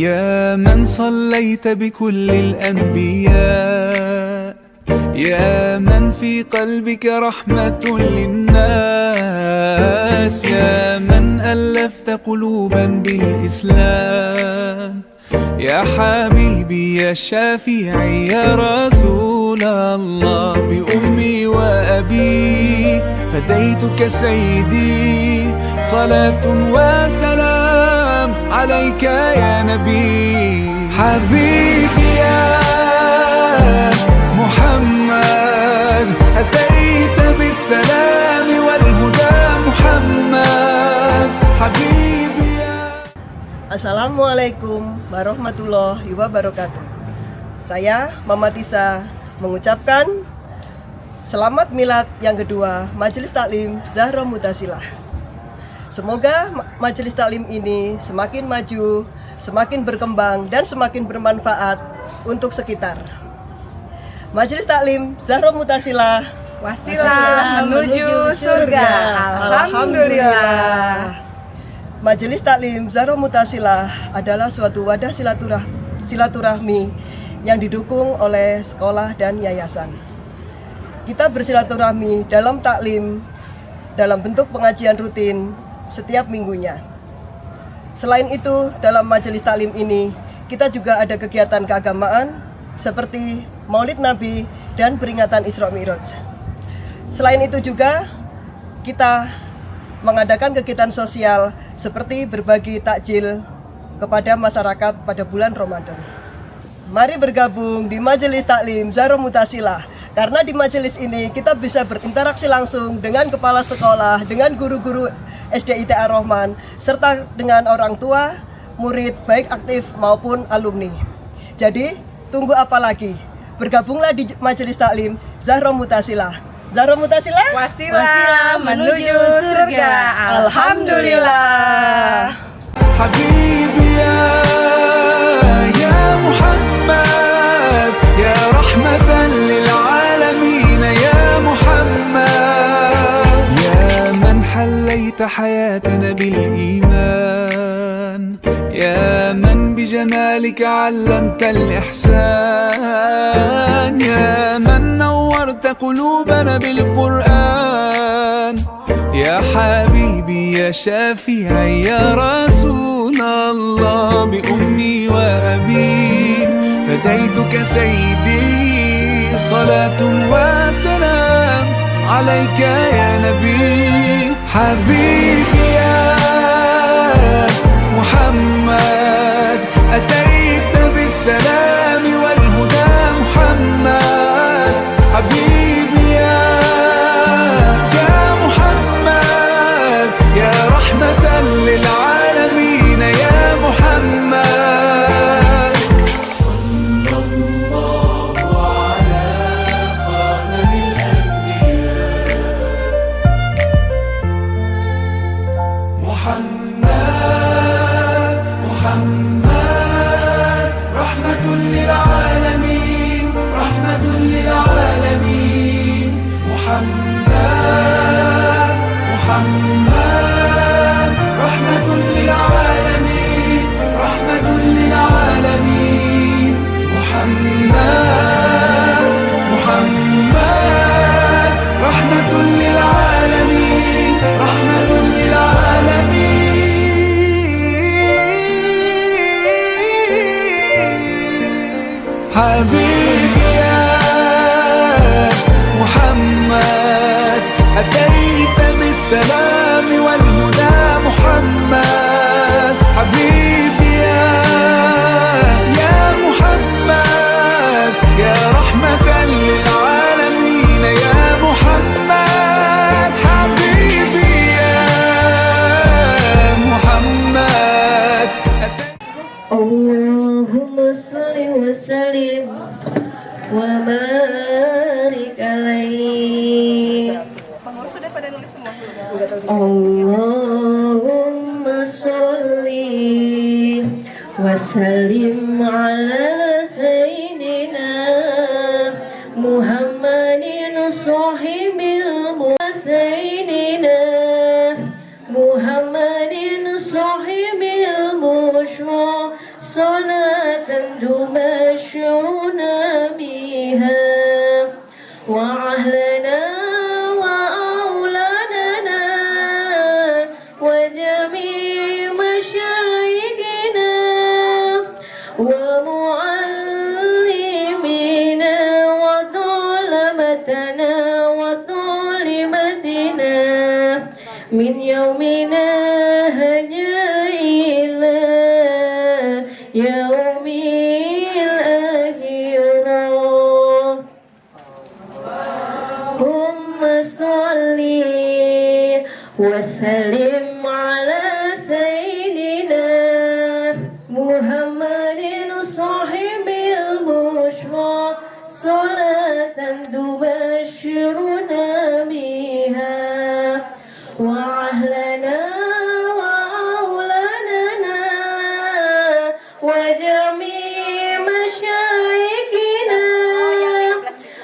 يا من صليت بكل الأنبياء، يا من في قلبك رحمة للناس، يا من ألفت قلوبا بالإسلام، يا حبيبي يا شافعي يا رسول الله، بأمي وأبي فديتك سيدي، صلاة وسلام عليك يا نبي. حبيبي يا محمد أتيت بالسلام والهدى محمد، حبيبي يا. Assalamualaikum warahmatullahi wabarakatuh. Saya Mama Tisa mengucapkan selamat milad yang kedua Majelis Taklim Zahra Mutasilah. Semoga Majelis Taklim ini semakin maju, semakin berkembang, dan semakin bermanfaat untuk sekitar. Majelis Taklim Zahra Mutasilah, wasilah menuju surga. Alhamdulillah. Majelis Taklim Zahra Mutasilah adalah suatu wadah silaturahmi yang didukung oleh sekolah dan yayasan. Kita bersilaturahmi dalam taklim dalam bentuk pengajian rutin setiap minggunya. Selain itu, dalam majelis taklim ini kita juga ada kegiatan keagamaan seperti Maulid Nabi dan peringatan Isra Mi'raj. Selain itu juga kita mengadakan kegiatan sosial seperti berbagi takjil kepada masyarakat pada bulan Ramadan. Mari bergabung di Majelis Taklim Zahra Mutasilah, karena di majelis ini kita bisa berinteraksi langsung dengan kepala sekolah, dengan guru-guru SDIT Ar-Rahman, serta dengan orang tua, murid baik aktif maupun alumni. Jadi, tunggu apa lagi? Bergabunglah di Majelis Taklim Zahra Mutasilah. Zahra Mutasilah, wasilah menuju surga. Alhamdulillah. حبيبي يا محمد يا رحمة للعالمين يا محمد، يا من حليت حياتنا بالإيمان، يا من بجمالك علمت الإحسان، يا من نورت قلوبنا بالقرآن، يا حبيبي يا شافعي يا رسول الله، بأمي وأبي فديتك سيدي، صلاة وسلام عليك يا نبي. حبيبي يا محمد أتيت بالسلام والهدى محمد، حبيبي يا محمد يا رحمة للعالمين يا محمد. صلى الله على خاتم الأنبياء محمد رحمة للعالمين، رحمة للعالمين محمد رحمة للعالمين، رحمة للعالمين محمد رحمة للعالمين، رحمة للعالمين. حبيبي يا محمد أتيت بالسلام والهدى محمد، حبيبي يا محمد يا رحمة للعالمين يا محمد، حبيبي يا محمد. اللهم صل وسلم وبارك عليه. Allahumma sholli wa sallim ala sayyidina Muhammadin sahibil sayyidina Muhammadin sahibil bushra min yaumina hanya ila yaumil akhirah. Allahumma sholli wa sallim ala sayyidina Muhammadin sahibil bushra salatan tubashiruna biha wa ahlana wa aulanana wa jami' masyayikhina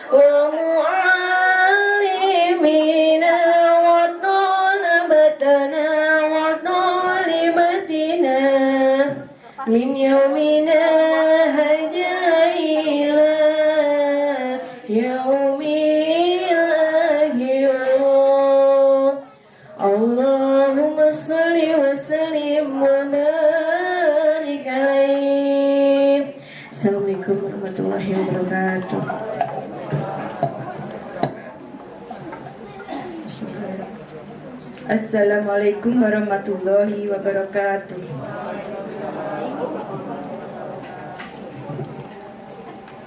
wa mu'allimina wa talabatana wa talibatina min yaumina hajaila yaumil akhirah. Allahumma salli wa sallim wa barik alaih. Assalamualaikum warahmatullahi wabarakatuh. Assalamualaikum warahmatullahi wabarakatuh.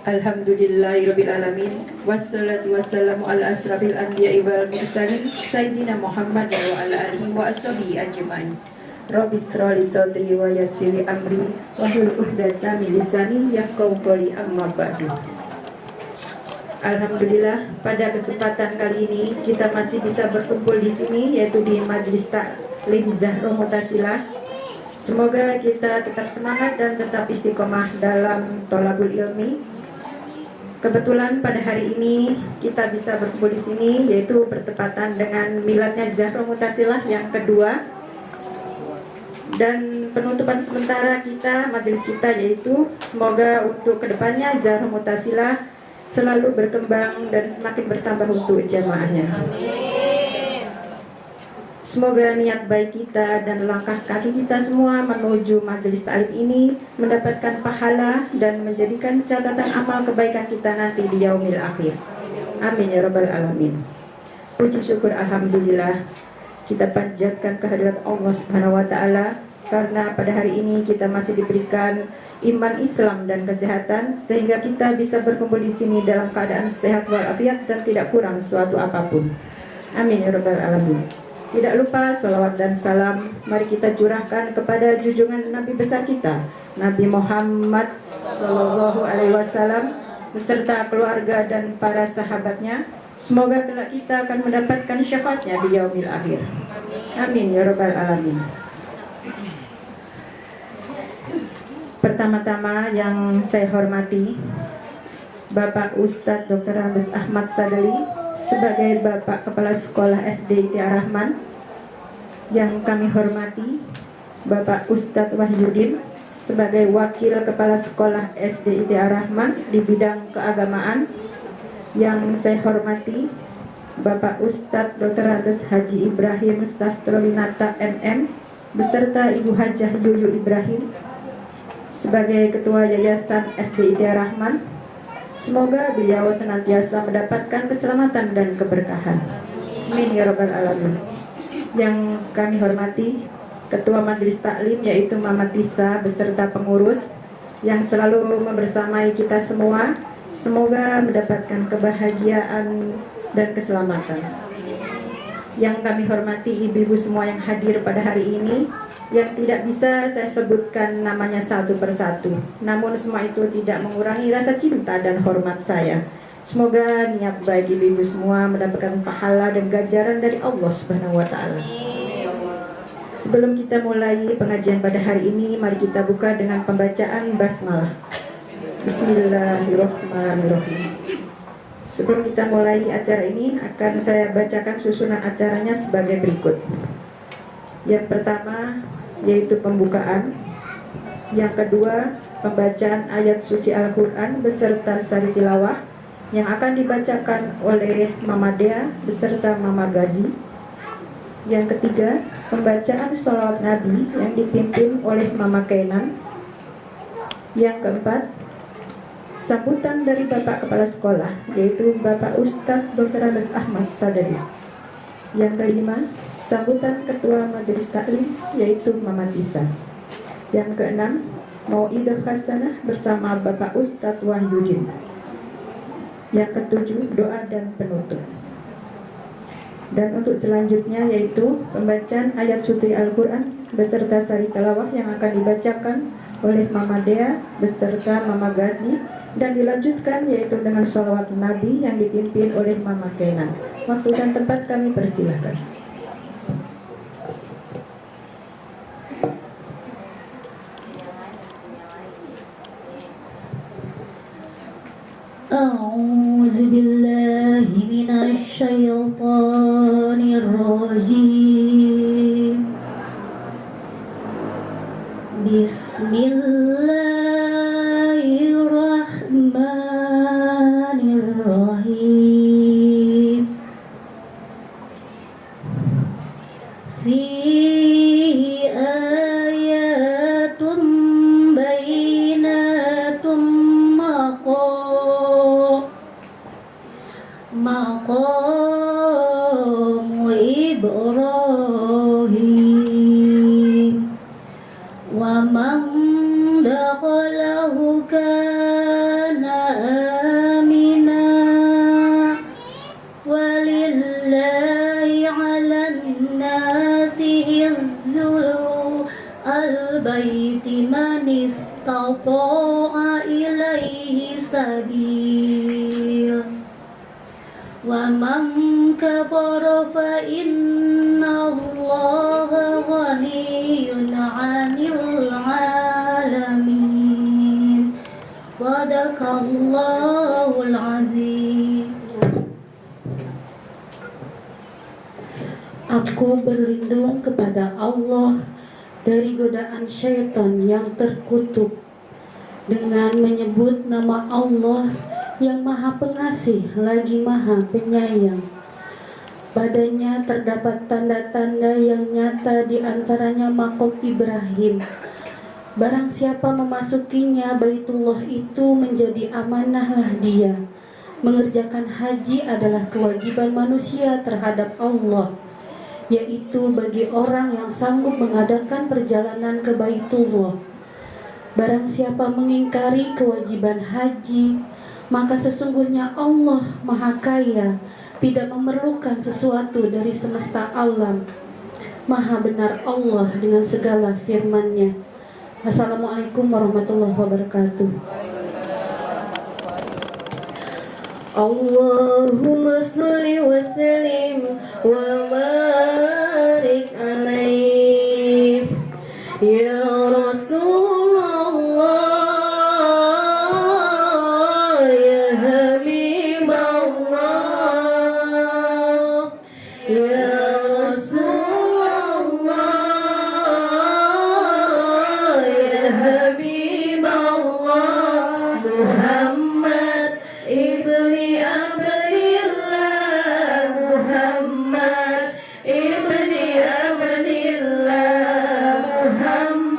Alhamdulillahirabbil alamin wassalatu wassalamu ala asrafil anbiya'i wal mursalin sayyidina Muhammad wa ala alihi wa ashabihi ajmain. Rabbi shrah li sadri wa yassir li amri wahlul 'uqdatam min lisani yafqahu qawli amma ba'du. Alhamdulillah, pada kesempatan kali ini kita masih bisa berkumpul di sini, yaitu di Majelis Taklim Zahro Mutasilah. Semoga kita tetap semangat dan tetap istiqomah dalam thalabul ilmi. Kebetulan pada hari ini kita bisa berkumpul di sini, yaitu bertepatan dengan miladnya Zahro Mutasilah yang kedua. Dan penutupan sementara kita, majelis kita, yaitu semoga untuk kedepannya Zahro Mutasilah selalu berkembang dan semakin bertambah untuk jamaahnya. Semoga niat baik kita dan langkah kaki kita semua menuju majelis taklim ini mendapatkan pahala dan menjadikan catatan amal kebaikan kita nanti di yaumil akhir. Amin ya rabbal alamin. Puji syukur alhamdulillah kita panjatkan kehadirat Allah Subhanahu wa taala karena pada hari ini kita masih diberikan iman Islam dan kesehatan sehingga kita bisa berkumpul di sini dalam keadaan sehat walafiat dan tidak kurang suatu apapun. Amin ya rabbal alamin. Tidak lupa salawat dan salam mari kita curahkan kepada junjungan Nabi besar kita, Nabi Muhammad Sallallahu Alaihi Wasallam beserta keluarga dan para sahabatnya. Semoga kelak kita akan mendapatkan syafaatnya di yaumil akhir. Amin ya rabbal alamin. Pertama-tama yang saya hormati Bapak Ustadz Dr. Andes Ahmad Sadali sebagai Bapak Kepala Sekolah SD IT Ar-Rahman. Yang kami hormati Bapak Ustadz Wahyudin sebagai Wakil Kepala Sekolah SD IT Ar-Rahman di bidang keagamaan. Yang saya hormati Bapak Ustadz Dr. Andes Haji Ibrahim Sastrowinata MM beserta Ibu Hajah Yuyu Ibrahim sebagai Ketua Yayasan SD IT Ar-Rahman. Semoga beliau senantiasa mendapatkan keselamatan dan keberkahan. Amin ya rabbal alamin. Yang kami hormati Ketua Majelis Taklim yaitu Mama Tisa beserta pengurus yang selalu membersamai kita semua. Semoga mendapatkan kebahagiaan dan keselamatan. Yang kami hormati ibu-ibu semua yang hadir pada hari ini, yang tidak bisa saya sebutkan namanya satu persatu, namun semua itu tidak mengurangi rasa cinta dan hormat saya. Semoga niat baik ibu-ibu semua mendapatkan pahala dan ganjaran dari Allah Subhanahu wa taala. Sebelum kita mulai pengajian pada hari ini, mari kita buka dengan pembacaan basmalah. Bismillahirrahmanirrahim. Sebelum kita mulai acara ini, akan saya bacakan susunan acaranya sebagai berikut. Yang pertama yaitu pembukaan. Yang kedua, pembacaan ayat suci Al-Quran beserta sari tilawah yang akan dibacakan oleh Mama Dea beserta Mama Gazi. Yang ketiga, pembacaan sholawat Nabi yang dipimpin oleh Mama Kainan. Yang keempat, sambutan dari Bapak Kepala Sekolah yaitu Bapak Ustadz Dr. Andes Ahmad Sadali. Yang kelima, Sambutan Ketua Majelis Taklim yaitu Mama Tisa. Yang keenam, Mau'idah Hasanah bersama Bapak Ustadz Wahyudin. Yang ketujuh, doa dan penutup. Dan untuk selanjutnya yaitu pembacaan ayat suci Al-Quran beserta sari tilawah yang akan dibacakan oleh Mama Dea beserta Mama Gazi, dan dilanjutkan yaitu dengan sholawat Nabi yang dipimpin oleh Mama Kena. Waktu dan tempat kami persilahkan. A'udzu billahi minasy syaithanir rajim. Bismillahirrahmanirrahim. Fihi ayatum bainatum maqamu Ibrahim wa man dakhalahu kana amina walillahi 'alan nasi hizzu al-baiti man istata'a ilaihi sabil wa man kafara fa inna Allaha ghaniyyun 'anil 'alamin. Shadaqallahul 'azim. Aku berlindung kepada Allah dari godaan syaitan yang terkutuk dengan menyebut nama Allah yang Maha Pengasih lagi Maha Penyayang. Padanya terdapat tanda-tanda yang nyata, di antaranya makom Ibrahim. Barang siapa memasukinya, Baitullah itu menjadi amanahlah dia. Mengerjakan haji adalah kewajiban manusia terhadap Allah, yaitu bagi orang yang sanggup mengadakan perjalanan ke Baitullah. Barang siapa mengingkari kewajiban haji, maka sesungguhnya Allah Maha Kaya, tidak memerlukan sesuatu dari semesta alam. Maha benar Allah dengan segala firman-Nya. Assalamualaikum warahmatullahi wabarakatuh. Allahumma sholli wa sallim wa barik alaihi ya Rasulullah ya Habiballah ya Rasulullah ya Habiballah Muhammad ibni Abdillah Muhammad ibni Abdillah Muhammad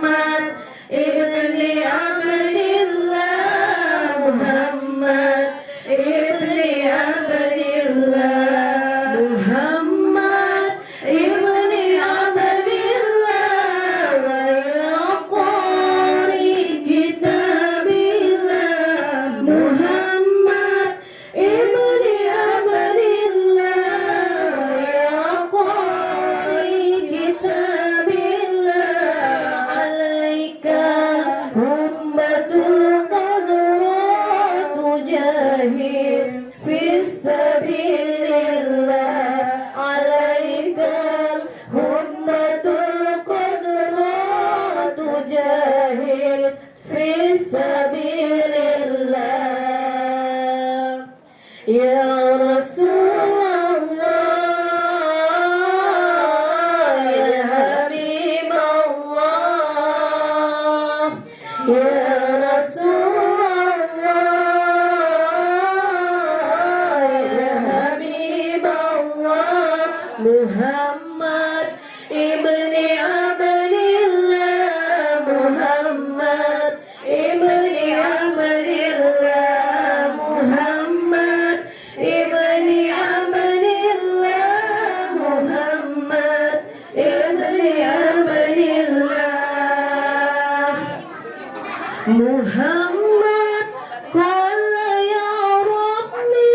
Muhammad qala ya Rabbi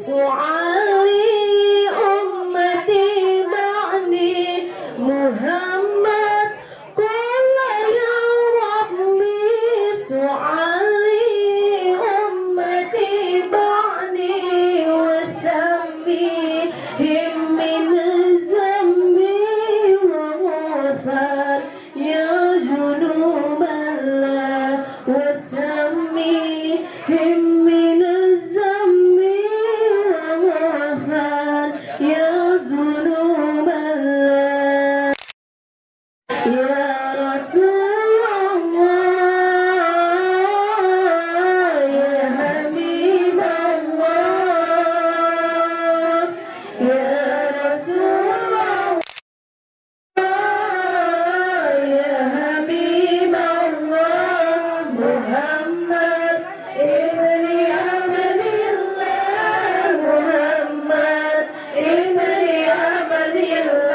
su'ali ummati ba'ni Muhammad qala ya Rabbi su'ali ummati ba'ni wasammihim min zambi wa ghafar ya junuballah wasammihim min zambi wa ghafar ya junuballah ya Rasulullah ya Habiballah ya Rasulullah ya Habiballah Muhammad ibni Abdillah Muhammad ibni Abdillah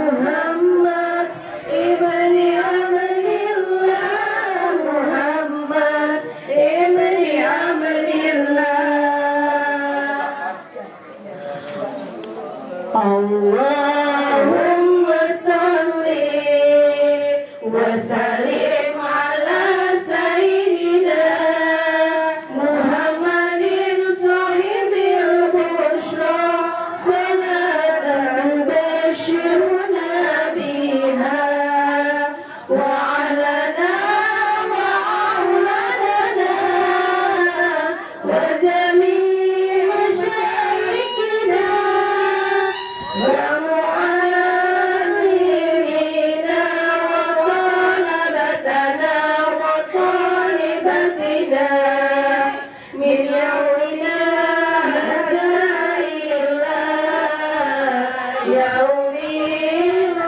Muhammad ibni Abdillah Muhammad ibni Abdillah Allahumma salli wa sallim ala sayyidina Muhammadin sahibil bushra salatan tubashiruna biha wa alana wa auladana wa jami' masyayikhina ومعلمينا وطلبتنا وطالبتنا من يومنا هذا إلى يوم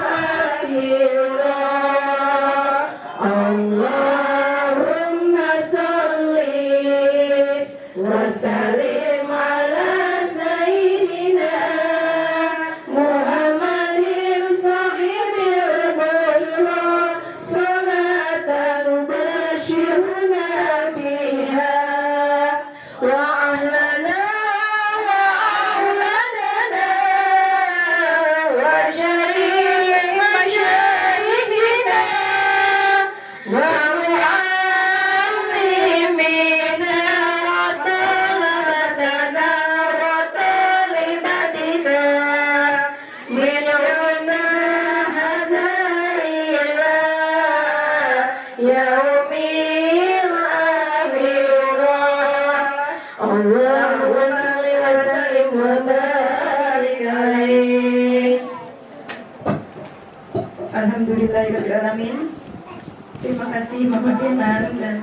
الآخرة اللهم صل وسلم على سيدنا Muhammadin sahibil bushra salatan tubashiruna biha wa ahlana wa auladana wa jami' masyayikhina wa mu'allimina wa talabatana wa talibatina من يومنا هذا إلى يوم الآخرة اللهم صل وسلم وبارك عليه Alhamdulillahirrahmanirrahim. Terima kasih Bapak Kenan dan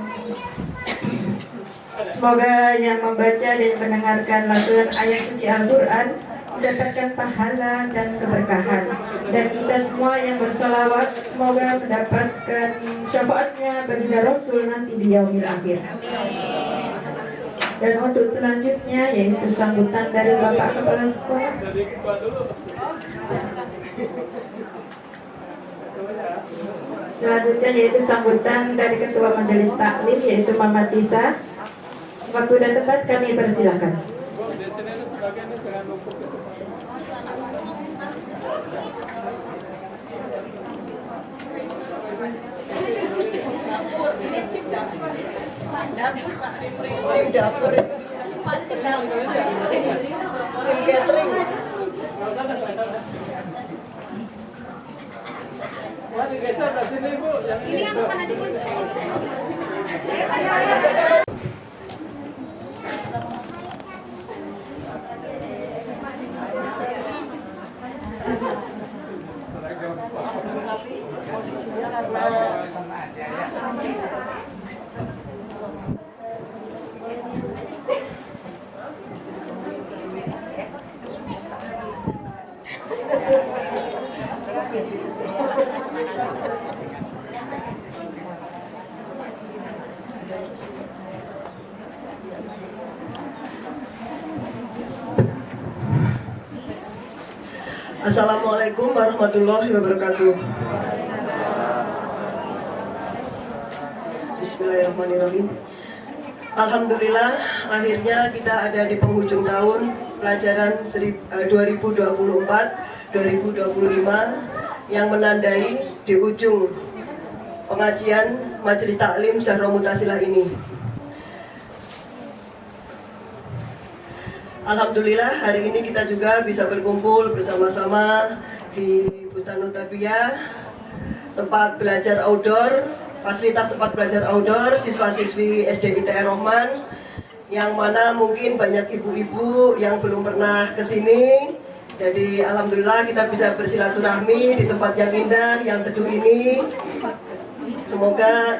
semoga yang membaca dan mendengarkan lantunan ayat suci Al-Quran mendapatkan pahala dan keberkahan, dan kita semua yang bersolawat semoga mendapatkan syafaatnya baginda Rasul nanti di yaumil akhir. Dan untuk selanjutnya yaitu sambutan dari Bapak Kepala Sekolah. Selanjutnya yaitu sambutan dari Ketua Majelis Taklim yaitu Mama Tisa. Waktu dan tempat kami persilakan. Tim dapur itu. Tim catering. Ini yang mana di Assalamualaikum warahmatullahi wabarakatuh. Bismillahirrahmanirrahim. Alhamdulillah, akhirnya kita ada di penghujung tahun pelajaran 2024-2025 yang menandai di ujung pengajian Majelis Taklim Zahra Mutasilah ini. Alhamdulillah, hari ini kita juga bisa berkumpul bersama-sama di Bustanul Tarbiyah, tempat belajar outdoor, fasilitas tempat belajar outdoor siswa-siswi SD ITR Rahman, yang mana mungkin banyak ibu-ibu yang belum pernah ke sini. Jadi alhamdulillah kita bisa bersilaturahmi di tempat yang indah, yang teduh ini. Semoga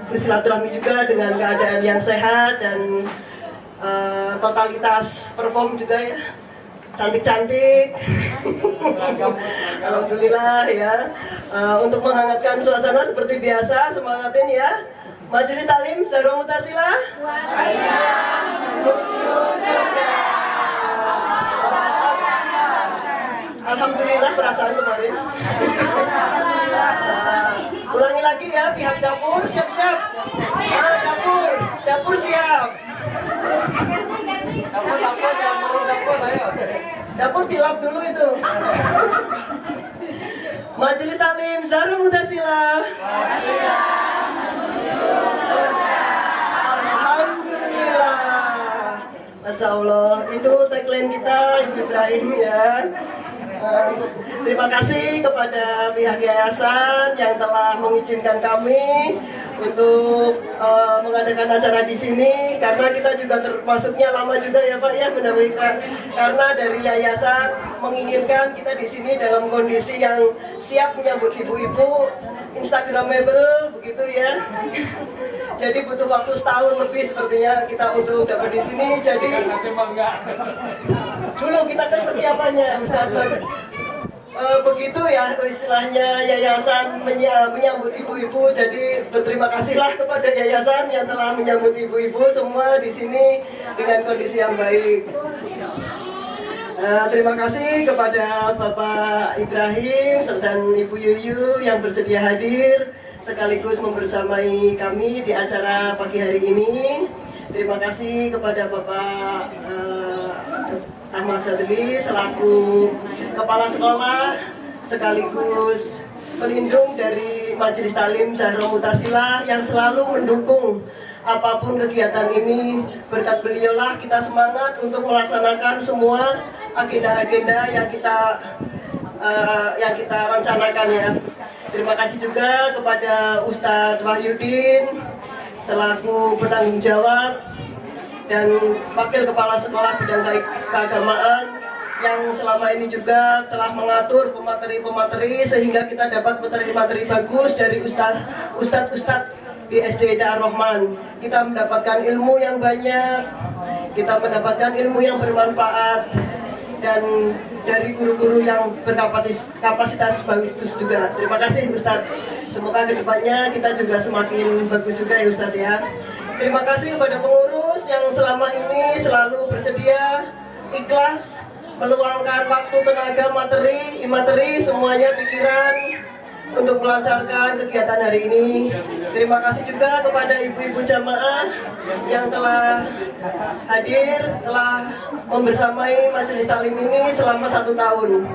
bersilaturahmi juga dengan keadaan yang sehat dan totalitas perform juga ya, cantik-cantik. Alhamdulillah ya. Untuk menghangatkan suasana seperti biasa, semangatin ya. Majelis Taklim Zahra Mutasilah. Alhamdulillah perasaan kemarin. Ulangi lagi ya, pihak dapur siap-siap. Dapur siap. Dapur tilap dulu itu. Majelis Taklim Zahra Mutasilah. Alhamdulillah. Masya Allah, itu tagline kita Ibu Ibrahim ya. Terima kasih kepada pihak yayasan yang telah mengizinkan kami untuk mengadakan acara di sini, karena kita juga termasuknya lama juga ya Pak ya mendapatkan, karena dari yayasan menginginkan kita di sini dalam kondisi yang siap menyambut ibu-ibu, instagramable begitu ya. Jadi butuh waktu setahun lebih sepertinya kita untuk dapat di sini. Jadi dulu kita kan persiapannya begitu ya, istilahnya yayasan menyambut ibu-ibu. Jadi berterima kasihlah kepada yayasan yang telah menyambut ibu-ibu semua di sini dengan kondisi yang baik. Terima kasih kepada Bapak Ibrahim dan Ibu Yuyu yang bersedia hadir sekaligus membersamai kami di acara pagi hari ini. Terima kasih kepada Bapak Ahmad Sadli selaku Kepala Sekolah sekaligus pelindung dari Majelis Taklim Zahra Mutasilah yang selalu mendukung apapun kegiatan ini. Berkat beliaulah kita semangat untuk melaksanakan semua agenda-agenda yang kita rencanakan ya. Terima kasih juga kepada Ustadz Wahyudin selaku penanggung jawab dan Wakil Kepala Sekolah Bidang Keagamaan yang selama ini juga telah mengatur pemateri-pemateri sehingga kita dapat materi-materi bagus dari Ustadz di SD ITR Rahman. Kita mendapatkan ilmu yang banyak, kita mendapatkan ilmu yang bermanfaat, dan dari guru-guru yang berkapasitas bagus juga. Terima kasih Ustadz. Semoga kedepannya kita juga semakin bagus juga ya Ustadz ya. Terima kasih kepada pengurus yang selama ini selalu bersedia, ikhlas, meluangkan waktu, tenaga, materi, imateri, semuanya pikiran untuk melancarkan kegiatan hari ini. Terima kasih juga kepada ibu-ibu jamaah yang telah hadir, telah membersamai Majelis Taklim ini selama 1 tahun.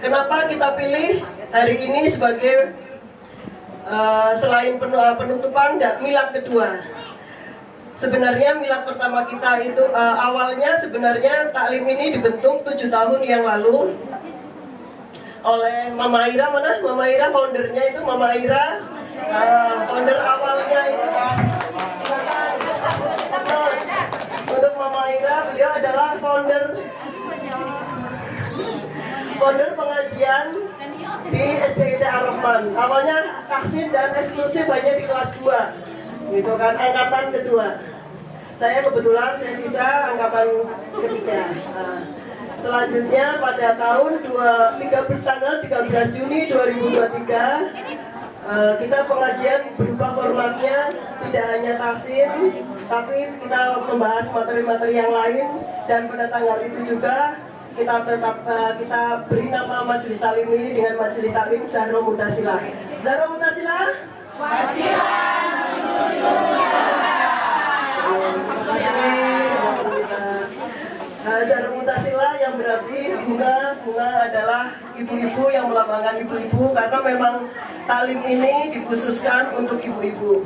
Kenapa kita pilih hari ini sebagai selain penutupan dan milad kedua? Sebenarnya milad pertama kita itu awalnya sebenarnya taklim ini dibentuk 7 tahun yang lalu oleh Mama Ira. Mana Mama Ira foundernya itu? Mama Ira founder awalnya itu. Untuk Mama Ira, beliau adalah founder pengajian di SD ITR Rahman. Awalnya taksin dan eksklusif hanya di kelas 2 gitu kan, angkatan kedua. Saya kebetulan saya bisa angkatan ketiga. Selanjutnya pada tanggal 13 Juni 2023 kita pengajian berubah formatnya, tidak hanya taksin, tapi kita membahas materi-materi yang lain, dan pada tanggal itu juga kita beri nama Majelis Taklim ini dengan Majelis Taklim Zahra Mutasilah. Zahra Mutasilah. Jarum Mutasila yang berarti bunga adalah ibu-ibu yang melambangkan ibu-ibu, karena memang talim ini dikhususkan untuk ibu-ibu.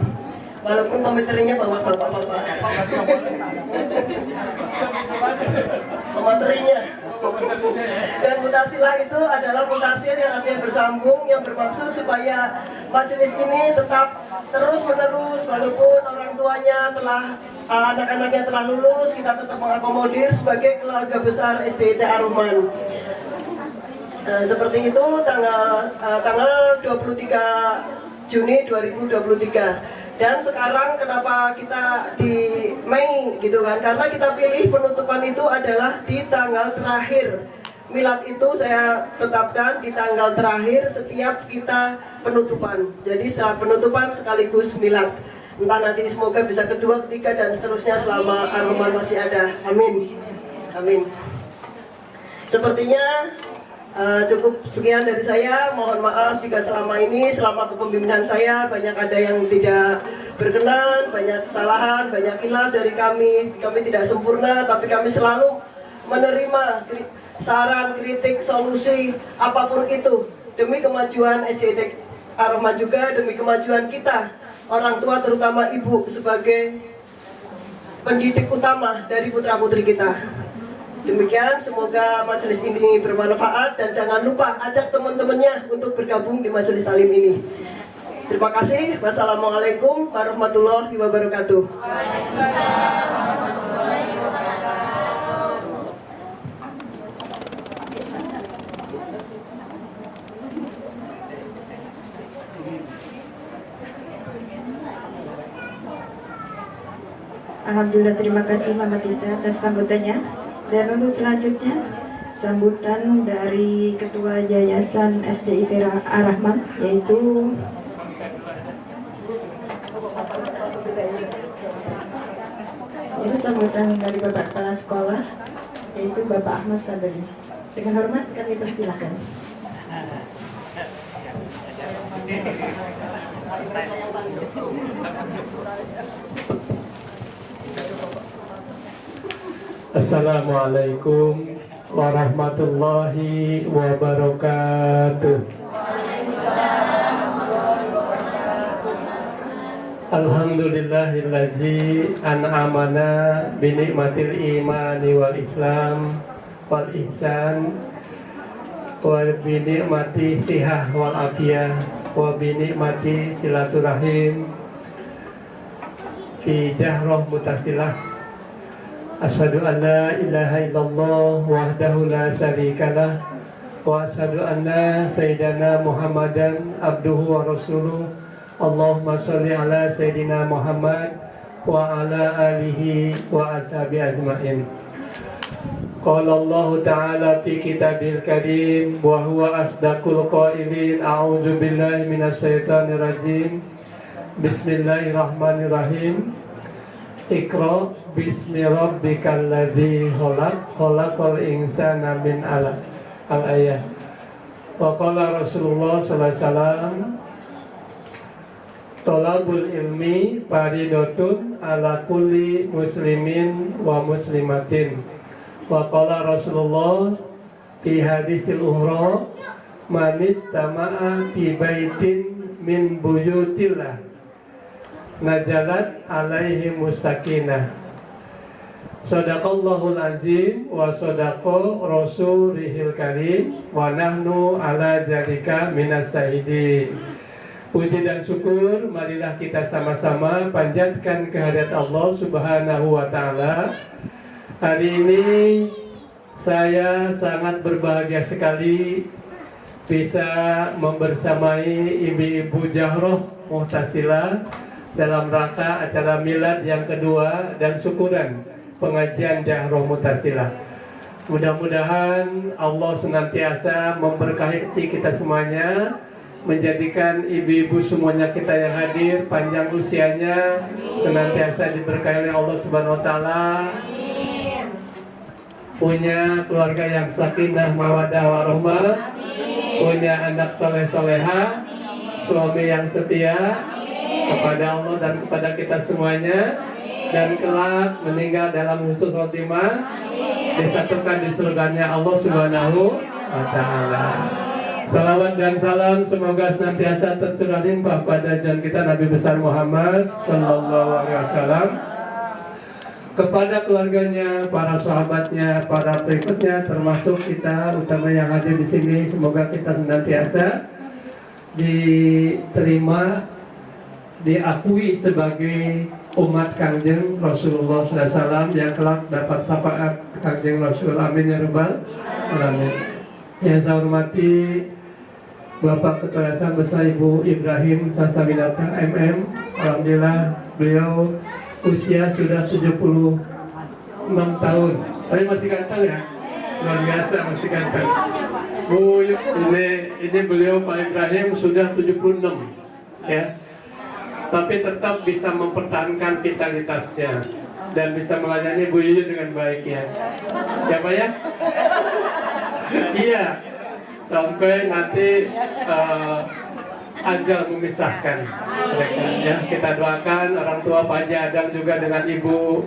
Walaupun pematerinya bapak-bapak. Pematerinya. Dan mutasila itu adalah mutasil yang artinya bersambung, yang bermaksud supaya majelis ini tetap terus-menerus, walaupun orang tuanya anak-anaknya telah lulus, kita tetap mengakomodir sebagai keluarga besar SDIT Ar-Rahman. Seperti itu tanggal 23 Juni 2023. Dan sekarang kenapa kita di Mei gitu kan? Karena kita pilih penutupan itu adalah di tanggal terakhir. Milad itu saya tetapkan di tanggal terakhir setiap kita penutupan. Jadi setelah penutupan sekaligus milad. Entah nanti semoga bisa kedua, ketiga, dan seterusnya selama Ar-Rahman masih ada. Amin. Amin. Sepertinya cukup sekian dari saya. Mohon maaf jika selama kepemimpinan saya banyak ada yang tidak berkenan, banyak kesalahan, banyak khilaf dari kami. Kami tidak sempurna, tapi kami selalu menerima saran, kritik, solusi apapun itu demi kemajuan SDIT Ar-Rahman, juga demi kemajuan kita orang tua, terutama ibu sebagai pendidik utama dari putra-putri kita. Demikian, semoga majelis ini bermanfaat, dan jangan lupa ajak teman-temannya untuk bergabung di majelis talim ini. Terima kasih. Wassalamualaikum warahmatullahi wabarakatuh. Alhamdulillah, terima kasih Mama Tisa atas sambutannya. Dan untuk selanjutnya sambutan dari Ketua Yayasan SDIT Ar-Rahman, yaitu sambutan dari Bapak Kepala Sekolah, yaitu Bapak Ahmad Sadali. Dengan hormat kami persilakan. Assalamualaikum warahmatullahi wabarakatuh. Alhamdulillahillazi an'amana binikmatil imani wal islam wal ihsan wa binikmati sihah wal afiyah wa binikmati silaturahim fi jahroh mutasilah. Asyhadu an la ilaha illallah wahdahu la syarikalah wa asyhadu anna sayyidana Muhammadan abduhu wa rasuluh. Allahumma sholli ala sayyidina Muhammad wa ala alihi wa ashabi ajma'in. Qala Allah ta'ala fi kitabil karim wa huwa asdaqul qailin. A'udzu billahi minasyaitonir rajim. Bismillahirrahmanirrahim. Iqra bismi rabbikal ladzi khalaqal insana min 'alaq. Al-ayah. Wa qala Rasulullah sallallahu alaihi wasallam, thalabul ilmi faridatun ala kulli muslimin wa muslimatin. Wa qala Rasulullah fi hadisil ukhra, man istama'a fi baitin min buyutillah najalat alaihi musakinah. Sadaqallahul azim wa sadaqa rasulihil karim wa nahnu ala dzalika minas syahidin. Puji dan syukur marilah kita sama-sama panjatkan kehadirat Allah Subhanahu wa taala. Hari ini saya sangat berbahagia sekali bisa membersamai ibu-ibu Jahroh Muhtasilah dalam rangka acara milad yang kedua dan syukuran pengajian Jahroh Muhtasilah. Mudah-mudahan Allah senantiasa memberkahi kita semuanya, menjadikan ibu-ibu semuanya kita yang hadir panjang usianya, senantiasa diberkahi oleh Allah Subhanahu wa taala. Punya keluarga yang sakinah mawaddah warahmah, punya anak soleh-soleha, suami yang setia, kepada Allah dan kepada kita semuanya, dan kelak meninggal dalam husnul khotimah, disatukan di surganya Allah Subhanahu wa Ta'ala. Salawat dan salam semoga senantiasa tercurah limpah pada junjungan kita Nabi besar Muhammad Sallallahu Alaihi Wasallam, kepada keluarganya, para sahabatnya, para pengikutnya, termasuk kita utama yang hadir di sini. Semoga kita senantiasa diterima, diakui sebagai umat Kangjeng Rasulullah SAW yang kelak dapat syafaat Kangjeng Rasul. Amin ya rabbal alamin. Yang saya hormati Bapak Ketua Yayasan Besar Ibu Ibrahim Sasaminata MM. Alhamdulillah beliau usia sudah 76 tahun, tapi masih ganteng ya, luar biasa, masih ganteng. Bu, ini beliau Pak Ibrahim sudah 76 ya, tapi tetap bisa mempertahankan vitalitasnya dan bisa melayani Bu Yuyun dengan baik ya. Siapa ya? Iya, sampai nanti ajal memisahkan mereka ya. Kita doakan orang tua Pak Haji Adam juga dengan Ibu,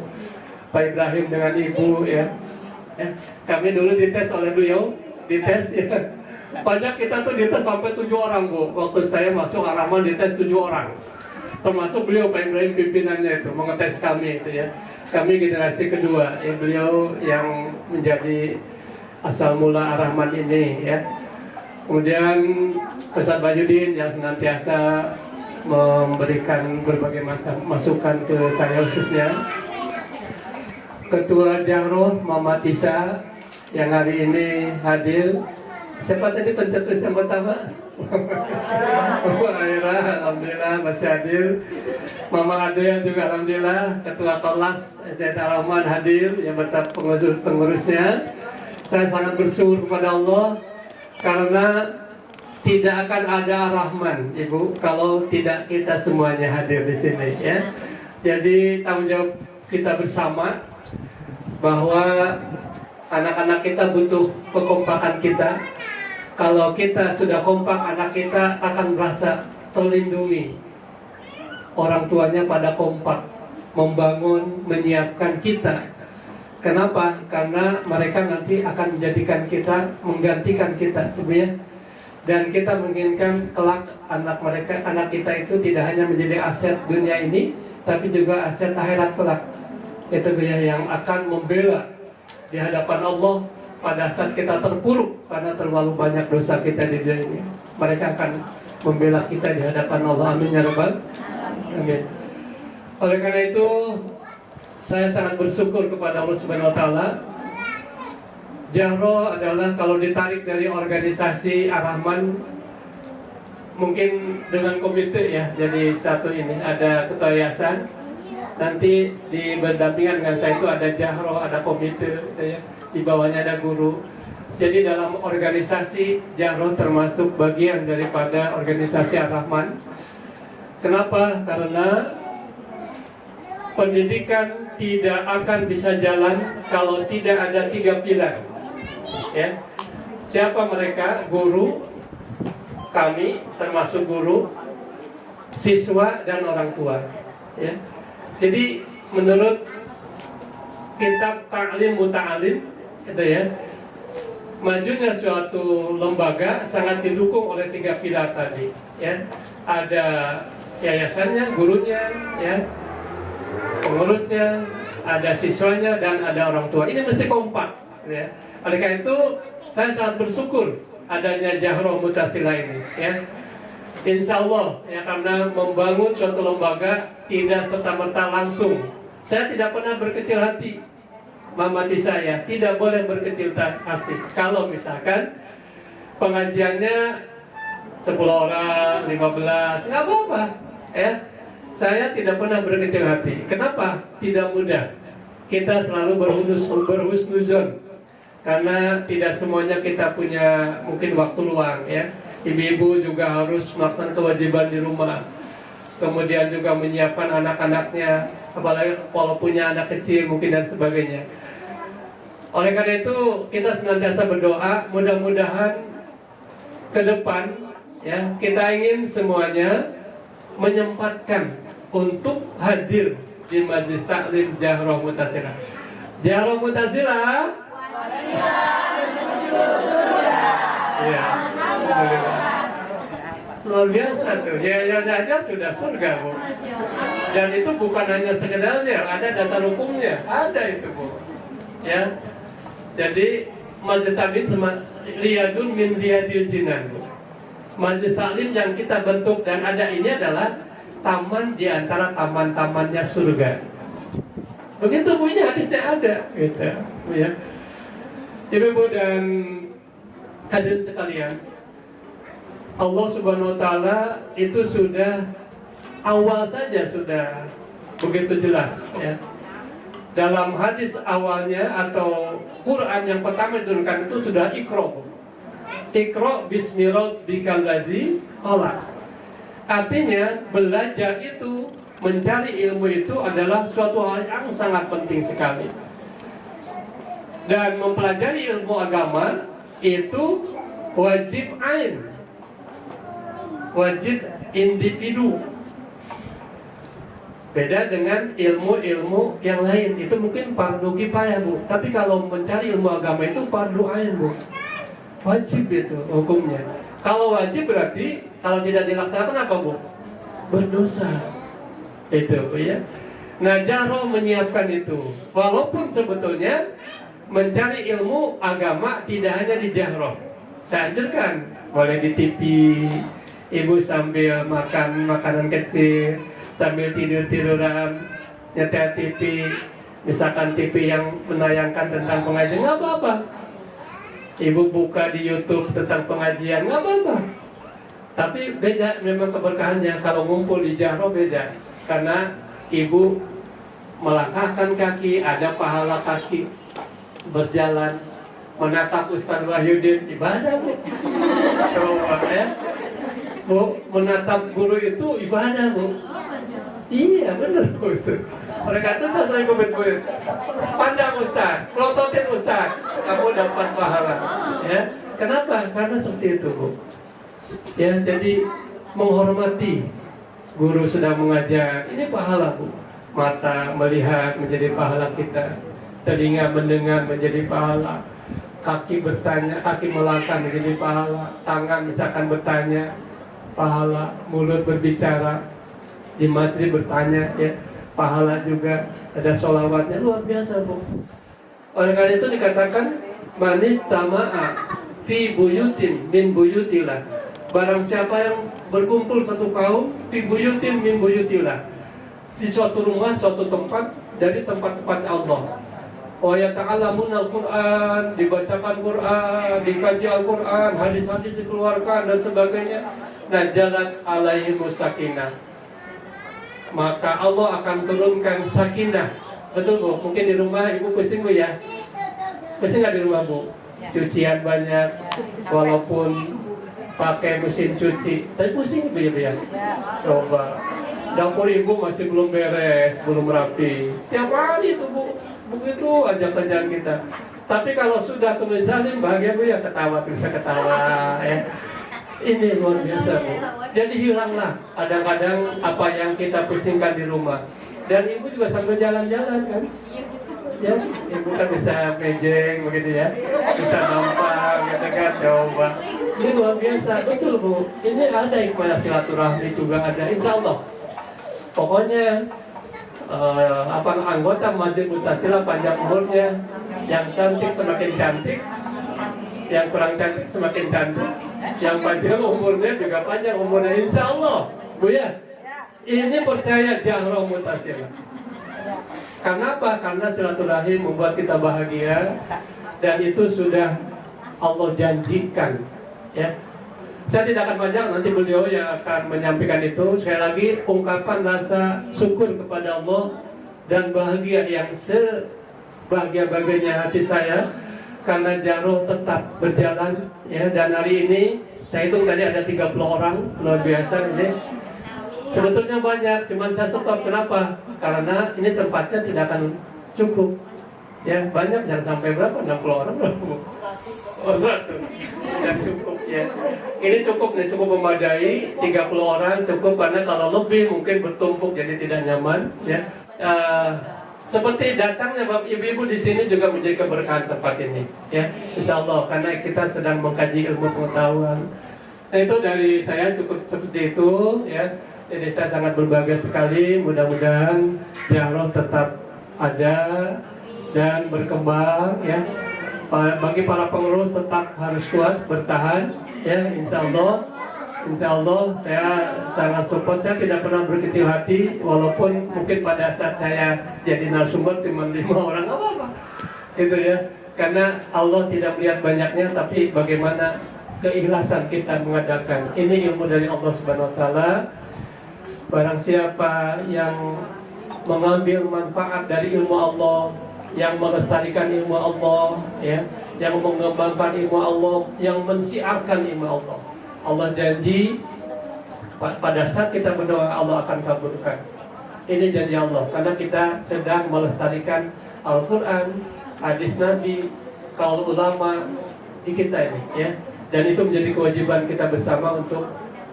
Pak Ibrahim dengan Ibu ya. Kami dulu dites oleh beliau, dites ya. Banyak kita tuh dites sampai 7 orang Bu. Waktu saya masuk Ar-Rahman dites 7 orang. Termasuk beliau Pak Ibrahim pimpinannya itu mengetes kami itu ya. Kami generasi kedua ya, beliau yang menjadi asal mula Ar-Rahman ini ya. Kemudian Ustaz Bajuddin yang senantiasa memberikan berbagai macam masukan ke saya, khususnya Ketua Jahroh Mama Tisa yang hari ini hadir. Siapa tadi pencetus yang pertama? Bu Aira, alhamdulillah masih hadir. Mama Ade juga alhamdulillah. Ketua Kelas SD Ar-Rahman hadir yang bersama pengurusnya. Saya sangat bersyukur kepada Allah karena tidak akan ada Ar-Rahman, Ibu, kalau tidak kita semuanya hadir di sini ya. Jadi tanggung jawab kita bersama bahwa anak-anak kita butuh kekompakan kita. Kalau kita sudah kompak, anak kita akan merasa terlindungi. Orang tuanya pada kompak, membangun, menyiapkan kita. Kenapa? Karena mereka nanti akan menjadikan kita, menggantikan kita, Ibu ya. Dan kita menginginkan kelak anak mereka, anak kita itu tidak hanya menjadi aset dunia ini, tapi juga aset akhirat kelak. Itu ya, yang akan membela di hadapan Allah pada saat kita terpuruk karena terlalu banyak dosa kita di dunia ini. Mereka akan membela kita di hadapan Allah. Amin ya rabbal alamin. Oleh karena itu, saya sangat bersyukur kepada Allah Subhanahu wa Ta'ala. Jahroh adalah kalau ditarik dari organisasi Ar-Rahman, mungkin dengan komite ya, jadi satu ini ada ketua yayasan, nanti di berdampingan dengan saya itu ada Jahroh, ada komite gitu ya, di bawahnya ada guru. Jadi dalam organisasi Jahroh termasuk bagian daripada organisasi Ar-Rahman. Kenapa? Karena pendidikan tidak akan bisa jalan kalau tidak ada 3 pilar. Ya, siapa mereka? Guru, kami termasuk guru, siswa dan orang tua. Ya, jadi menurut kitab Ta'lim Muta'alim, itu ya, majunya suatu lembaga sangat didukung oleh 3 pilar tadi. Ya, ada yayasannya, gurunya, ya, pengurusnya, ada siswanya, dan ada orang tua. Ini mesti kompak ya. Oleh karena itu saya sangat bersyukur adanya Jahroh Mutasila ini ya. Insya Allah ya, karena membangun suatu lembaga tidak serta-merta langsung. Saya tidak pernah berkecil hati. Mamati saya tidak boleh berkecil hati. Kalau misalkan pengajiannya 10 orang, 15, nggak apa-apa ya. Saya tidak pernah berkecil hati. Kenapa? Tidak mudah. Kita selalu berhusnuzon. Karena tidak semuanya kita punya mungkin waktu luang ya. Ibu-ibu juga harus melaksanakan kewajiban di rumah. Kemudian juga menyiapkan anak-anaknya, apalagi kalau punya anak kecil mungkin dan sebagainya. Oleh karena itu kita senantiasa berdoa, mudah-mudahan ke depan ya, kita ingin semuanya menyempatkan untuk hadir di Majelis Taklim Jahroh Mutasilah. Jahroh Mutasilah. Ya, alhamdulillah. Luar biasa tuh, ya aja sudah surga, Bu. Dan itu bukan hanya sekedarnya, ada dasar hukumnya, ada itu, Bu. Ya, jadi Majelis Taklim riyadun min riyadil jinan, Bu. Majelis Taklim yang kita bentuk dan ada ini adalah taman di antara taman-tamannya surga. Begitu, Bu, ini hadisnya ada, gitu, ya. Ibu dan hadirin sekalian, Allah Subhanahu wa Ta'ala itu sudah awal saja sudah begitu jelas, ya. Dalam hadis awalnya atau Quran yang pertama diturunkan itu sudah Iqra. Iqra bismi rabbikal ladzi khalaq. Artinya belajar itu, mencari ilmu itu adalah suatu hal yang sangat penting sekali. Dan mempelajari ilmu agama itu wajib ain, wajib individu. Beda dengan ilmu-ilmu yang lain, itu mungkin fardu kifayah, Bu. Tapi kalau mencari ilmu agama itu fardu ain, Bu. Wajib itu hukumnya. Kalau wajib berarti kalau tidak dilaksanakan apa, Bu? Berdosa. Itu, ya. Nah, Jahroh menyiapkan itu. Walaupun sebetulnya mencari ilmu agama tidak hanya di Jahroh. Saya anjurkan, boleh di TV, ibu sambil makan makanan kecil, sambil tidur-tiduran, nyetel TV, misalkan TV yang menayangkan tentang pengajian, nggak apa-apa. Ibu buka di YouTube tentang pengajian, nggak apa-apa. Tapi beda memang keberkahannya kalau ngumpul di Jahroh beda, karena ibu melangkahkan kaki, ada pahala kaki, berjalan, menatap Ustaz Wahyudin, ibadah, Bu. Coba, ya. Bu, menatap guru itu ibadah, Bu. Iya, benar, Bu, itu. Mereka itu sering kubit-kubit. Pandang Ustaz, melototin Ustaz, kamu dapat pahala. Ya, kenapa? Karena seperti itu, Bu. Ya, jadi menghormati guru sudah mengajar, ini pahala, Bu. Mata melihat menjadi pahala kita, telinga mendengar menjadi pahala, kaki bertanya, kaki melangkah menjadi pahala, tangan misalkan bertanya, pahala, mulut berbicara, di masjid bertanya, ya, pahala juga, ada sholawatnya, luar biasa, Bu. Oleh karena itu dikatakan manis tama'a fi buyutin min buyutillah. Barang siapa yang berkumpul satu kaum fi buyutin min buyutillah, di suatu rumah, suatu tempat dari tempat-tempat Allah. Wa yata'allamuna al-Qur'an, dibacakan Qur'an, dikaji Al-Qur'an, hadis-hadis dikeluarkan dan sebagainya. Nazalat alaihimus sakinah. Maka Allah akan turunkan sakinah. Betul, Bu? Mungkin di rumah ibu pusing, Bu, ya? Pusing nggak di rumah, Bu? Cucian banyak, walaupun pakai mesin cuci, tapi pusing, Bu, ya? Coba. Dapur ibu masih belum beres, belum rapi. Tiap hari itu, Bu, begitu aja kerjaan kita. Tapi kalau sudah ke Zalim, bahagia, Bu, ya, ketawa, bisa ketawa, ya. Ini luar biasa, Bu. Jadi hilanglah kadang-kadang apa yang kita pusingkan di rumah. Dan ibu juga sambil jalan-jalan, kan? Ya, ibu kan bisa mejeng begitu, ya, bisa nampak, gitu kan, coba. Ini luar biasa, betul, Bu. Ini ada hikmah silaturahmi juga ada, insya Allah. Pokoknya anggota Majelis Mutasilah panjang umurnya, yang cantik semakin cantik, yang kurang cantik semakin cantik, yang panjang umurnya juga panjang umurnya, insya Allah, Bu, ya. Ini percaya Jahroh Mutasilah. Karena apa? Karena silaturahim membuat kita bahagia, dan itu sudah Allah janjikan, ya. Saya tidak akan panjang, nanti beliau yang akan menyampaikan itu. Sekali lagi ungkapan rasa syukur kepada Allah dan bahagia yang sebahagia-bahagianya hati saya karena Jahroh tetap berjalan, ya. Dan hari ini saya hitung tadi ada 30 orang, luar biasa ini. Sebetulnya banyak, cuman saya stop. Kenapa? Karena ini tempatnya tidak akan cukup. Ya banyak, jangan sampai berapa, 60 orang loh. Oh, 100. Dan cukup ya. Ini cukup nih, cukup memadai. 30 orang cukup, karena kalau lebih mungkin bertumpuk jadi tidak nyaman ya. Seperti datangnya Bapak Ibu-ibu di sini juga menjadi keberkahan tempat ini ya. Insya Allah, karena kita sedang mengkaji ilmu pengetahuan. Nah itu dari saya cukup seperti itu ya. Jadi saya sangat berbahagia sekali. Mudah-mudahan dialog tetap ada dan berkembang ya. Bagi para pengurus tetap harus kuat, bertahan ya. Insya Allah saya sangat support. Saya tidak pernah berkecil hati, walaupun mungkin pada saat saya jadi narasumber cuma 5 orang, nggak apa-apa gitu ya. Karena Allah tidak melihat banyaknya, tapi bagaimana keikhlasan kita mengadakan. Ini ilmu dari Allah Subhanahu Wa Taala. Barang siapa yang mengambil manfaat dari ilmu Allah, yang melestarikan ilmu Allah, ya, yang mengembangkan ilmu Allah, yang mensiarkan ilmu Allah, Allah janji pada saat kita berdoa Allah akan kabulkan. Ini janji Allah, karena kita sedang melestarikan Al-Quran, hadis Nabi, kaul ulama di kita ini, ya. Dan itu menjadi kewajiban kita bersama untuk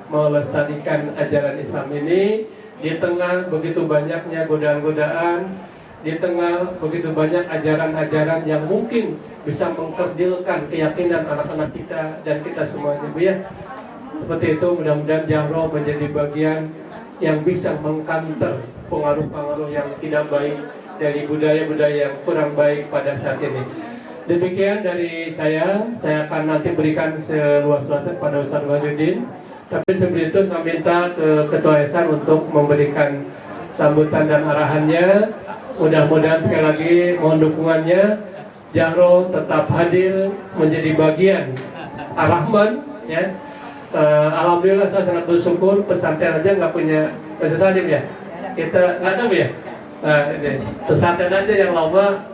melestarikan ajaran Islam ini di tengah begitu banyaknya godaan-godaan, di tengah begitu banyak ajaran-ajaran yang mungkin bisa mengkerdilkan keyakinan anak-anak kita dan kita semuanya, Bu ya. Seperti itu, mudah-mudahan Jahro menjadi bagian yang bisa mengkanter pengaruh-pengaruh yang tidak baik dari budaya-budaya yang kurang baik pada saat ini. Demikian dari saya akan nanti berikan seluas-luasnya kepada Ustaz Wahyudin. Tapi sebelum itu saya minta ke Ketua Yayasan untuk memberikan sambutan dan arahannya. Mudah-mudahan sekali lagi mohon dukungannya. Jahro tetap hadir menjadi bagian Ar-Rahman ya. Alhamdulillah saya sangat bersyukur, pesantren aja nggak punya peserta hadir ya. Kita nggak tahu ya. Pesantren aja yang lama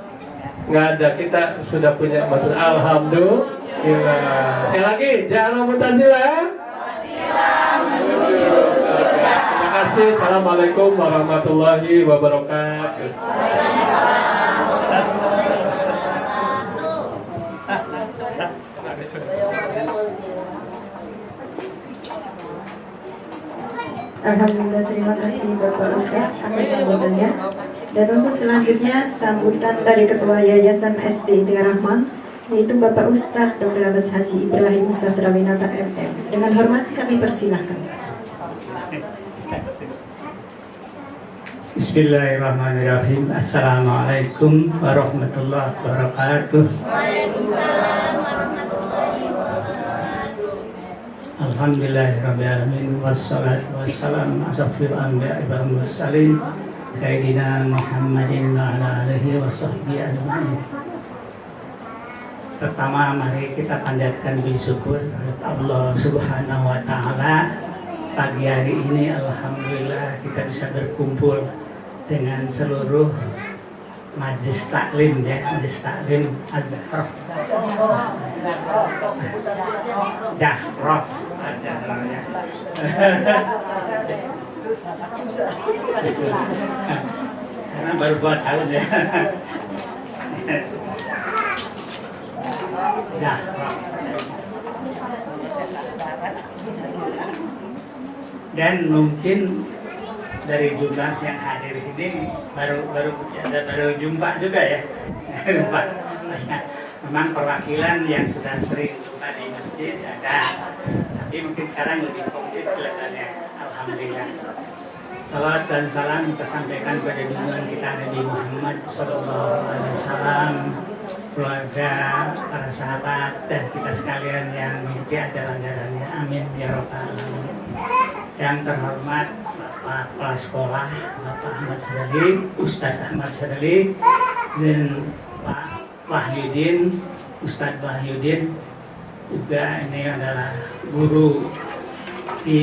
nggak ada, kita sudah punya maksud. Alhamdulillah. Sekali lagi Jahro Mutazila. Terima kasih. Assalamualaikum warahmatullahi wabarakatuh. Alhamdulillah, terima kasih Bapak Ustaz atas sambutannya. Dan untuk selanjutnya sambutan dari Ketua Yayasan SD Ikhtiar Rahman, yaitu Bapak Ustadz Dr. Andes Haji Ibrahim Satrawinata MM. Dengan hormat kami persilahkan. Bismillahirrahmanirrahim. Assalamualaikum warahmatullahi wabarakatuh. Alhamdulillahirrahmanirrahim. Wassalatu wassalamu asrafil anbiya'i wal mursalin Sayyidina Muhammadin wa ala alihi wa sahbihi ajma'in. Pertama, mari kita panjatkan puji syukur Allah Subhanahu wa Ta'ala. Pagi hari ini alhamdulillah kita bisa berkumpul dengan seluruh majlis taklim ya, majlis taklim Azhar Jahroh ya. Karena baru 2 tahun ya. Dan mungkin dari jumlah yang hadir di sini baru jumpa juga ya. Jumpa. Memang perwakilan yang sudah sering jumpa di masjid ada, tapi mungkin sekarang lebih komplit kelihatannya. Alhamdulillah. Salawat dan salam kita sampaikan pada junjungan kita Nabi Muhammad SAW, keluarga, para sahabat, dan kita sekalian yang mengikuti ajaran-ajarannya. Amin ya rabbal alamin. Yang terhormat Bapak Kepala Sekolah Bapak Ahmad Sadali, Ustadz Ahmad Sadali, dan Pak Wahyudin, Ustadz Wahyudin, juga ini adalah guru di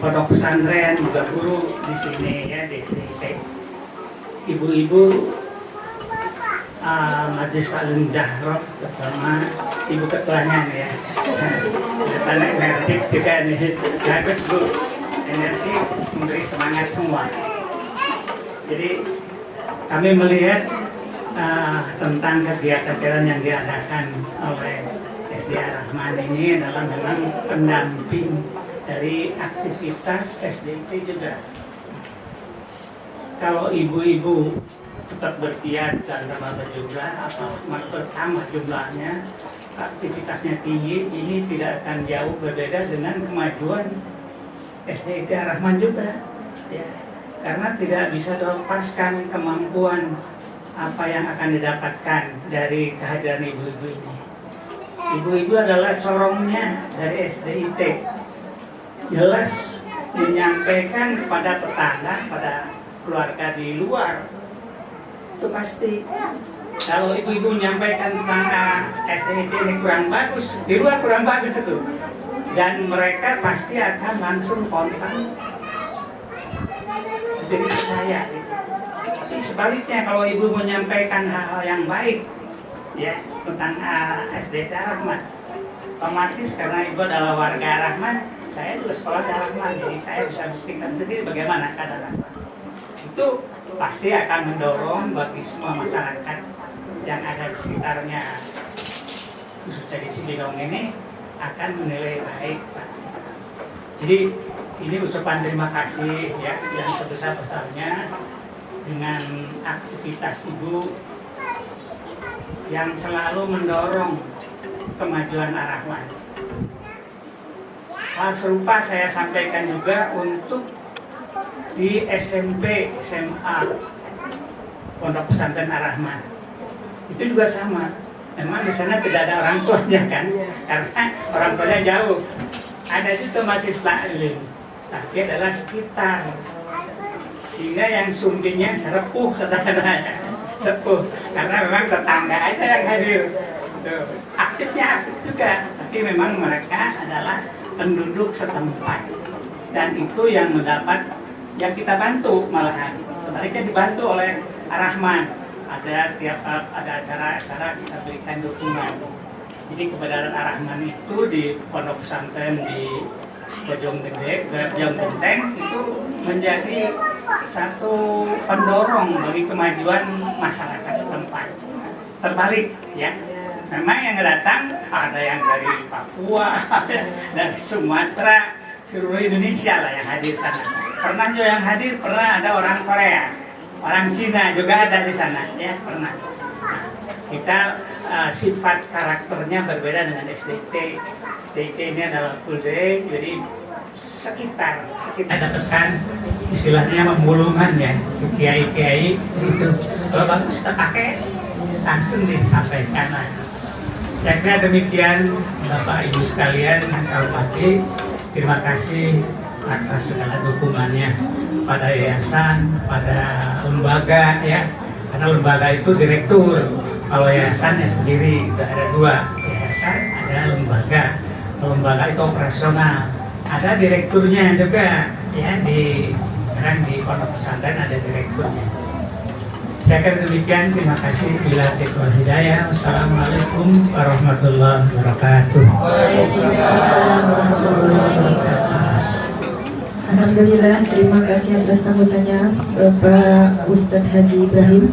pondok pesantren, juga guru di sini ya, di sini. Ibu-ibu Majelis Taklim Jahroh, terutama ibu ketuanya nih ya. Anak energi juga nih, bagus Bu, energi memberi semangat semua. Jadi kami melihat tentang kegiatan-kegiatan yang diadakan oleh SD Ar-Rahman ini adalah memang pendamping dari aktivitas SDIT juga. Kalau ibu-ibu tetap bergiat dan tambah jumlah atau bertambah jumlahnya, aktivitasnya tinggi, ini tidak akan jauh berbeda dengan kemajuan SDIT Ar-Rahman juga, ya. Karena tidak bisa dilepaskan kemampuan apa yang akan didapatkan dari kehadiran ibu-ibu ini. Ibu-ibu adalah corongnya dari SDIT. Jelas menyampaikan kepada tetangga, pada keluarga di luar, itu pasti. Kalau ibu-ibu menyampaikan tentang SDIT ini kurang bagus, di luar kurang bagus itu, dan mereka pasti akan langsung kontak. Jadi percaya gitu. Tapi sebaliknya kalau ibu menyampaikan hal-hal yang baik, ya, tentang SDIT Ar-Rahman, otomatis karena ibu adalah warga Ar-Rahman, saya juga sekolah di Ar-Rahman, jadi saya bisa buktikan sendiri bagaimana keadaan Ar-Rahman. Itu pasti akan mendorong bagi semua masyarakat yang ada di sekitarnya, khususnya di Cibinong ini, akan menilai baik, Pak. Jadi ini ucapan terima kasih ya yang sebesar-besarnya dengan aktivitas ibu yang selalu mendorong kemajuan Ar-Rahman. Hal serupa saya sampaikan juga untuk di SMP, SMA, Pondok Pesantren Ar-Rahman. Itu juga sama. Memang di sana tidak ada orang tuanya kan, karena orang tuanya jauh. Ada juga masih taklim, tapi adalah sekitar. Sehingga yang sumbinya serepuh katanya, sepuh, karena memang tetangga aja yang hadir. Tuh. Aktifnya aktif juga, tapi memang mereka adalah penduduk setempat. Dan itu yang mendapat, yang kita bantu malahan. Sebaliknya dibantu oleh Ar-Rahman. Ada tiap ada acara-acara kita berikan dukungan. Jadi keberadaan Ar-Rahman itu di pondok pesantren di Bojong Gede, Bojong Genteng itu menjadi satu pendorong bagi kemajuan masyarakat setempat. Terbalik, ya. Memang yang datang ada yang dari Papua, ada dari Sumatera, seluruh Indonesia lah yang hadir sana. Pernah juga yang hadir, pernah ada orang Korea, orang Cina juga ada di sana, ya pernah. Kita sifat karakternya berbeda dengan SDIT. SDIT ini adalah full day, jadi sekitar dapatkan istilahnya memulungan ya, kiai-kiai itu. Kalau bagus kita pakai langsung disampaikan lah. Saya kira demikian Bapak Ibu sekalian yang saya hormati. Terima kasih atas segala dukungannya pada yayasan, pada lembaga ya. Karena lembaga itu direktur. Kalau yayasannya sendiri ada dua, yayasan ada lembaga. Lembaga itu operasional. Ada direkturnya juga ya, di pondok pesantren ada direkturnya. Saya akan demikian, terima kasih. Bila taufiq hidayah. Wassalamualaikum warahmatullahi wabarakatuh. Waalaikumsalam warahmatullahi wabarakatuh. Alhamdulillah, terima kasih atas sambutannya Bapak Ustadz Haji Ibrahim.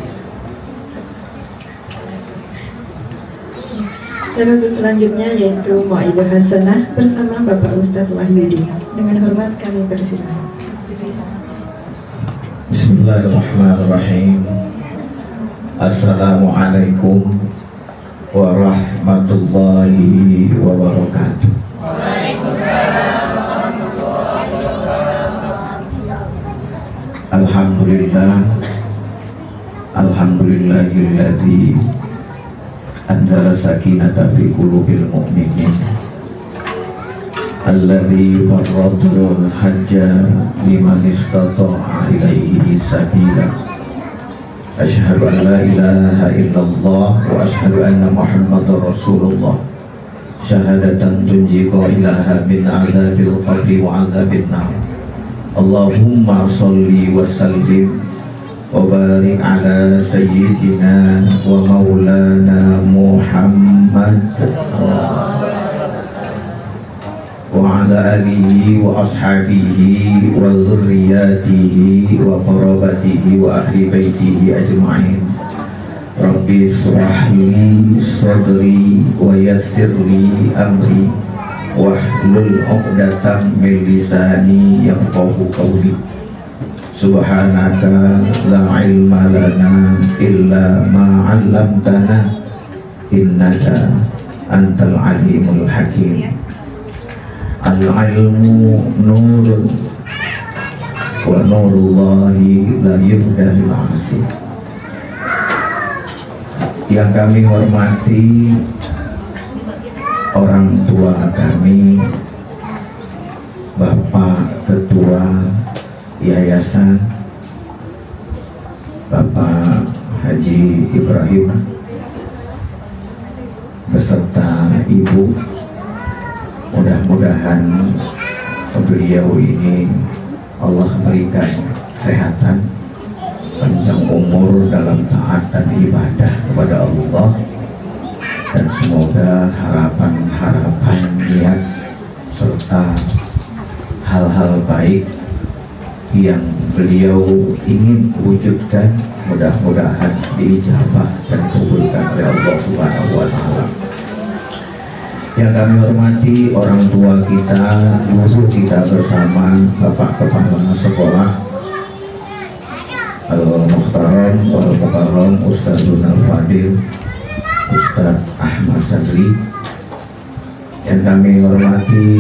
Dan untuk selanjutnya yaitu Muaidah Hasanah bersama Bapak Ustadz Wahyudi. Dengan hormat kami persilakan. Bismillahirrahmanirrahim. Assalamualaikum warahmatullahi wabarakatuh. Alhamdulillah, alhamdulillahilladzi anzala sakinata fi qulubil mu'minin alladzi farradul hajja liman istata'a ilaihi sabila. Asyhadu an la ilaha illallah wa asyhadu anna Muhammadar Rasulullah. Syahadatan tunji qailaha min azabil qabri wa azabin nar. Allahumma salli wa sallim wa barik ala sayyidina wa maulana Muhammad wa ala alihi wa ashabihi wa zurriyatihi wa qarabatihi wa ahli baitihi ajma'in. Rabbi shrah li sadri wa yassir li amri wahlul 'uqdatam min lisani yafqahu qawli. Subhanaka la ilma lana illa ma 'allamtana innaka antal alimul hakim. Al-ilmu nurun wa nurullahi la yubda lil 'asi. Yang kami hormati orang tua kami, Bapak Ketua Yayasan, Bapak Haji Ibrahim, beserta Ibu. Mudah-mudahan beliau ini Allah berikan kesehatan, panjang umur dalam taat dan ibadah kepada Allah, dan semoga harapan-harapan niat serta hal-hal baik yang beliau ingin wujudkan mudah-mudahan diijabah dan dikabulkan oleh Allah Subhanahu wa Ta'ala. Yang kami hormati orang tua kita, guru kita bersama, Bapak Kepala Sekolah Al-Muhtaram Wal-Mukarram Ustadzun Al-Fadil Ustadz Ahmad Sadri. Yang kami hormati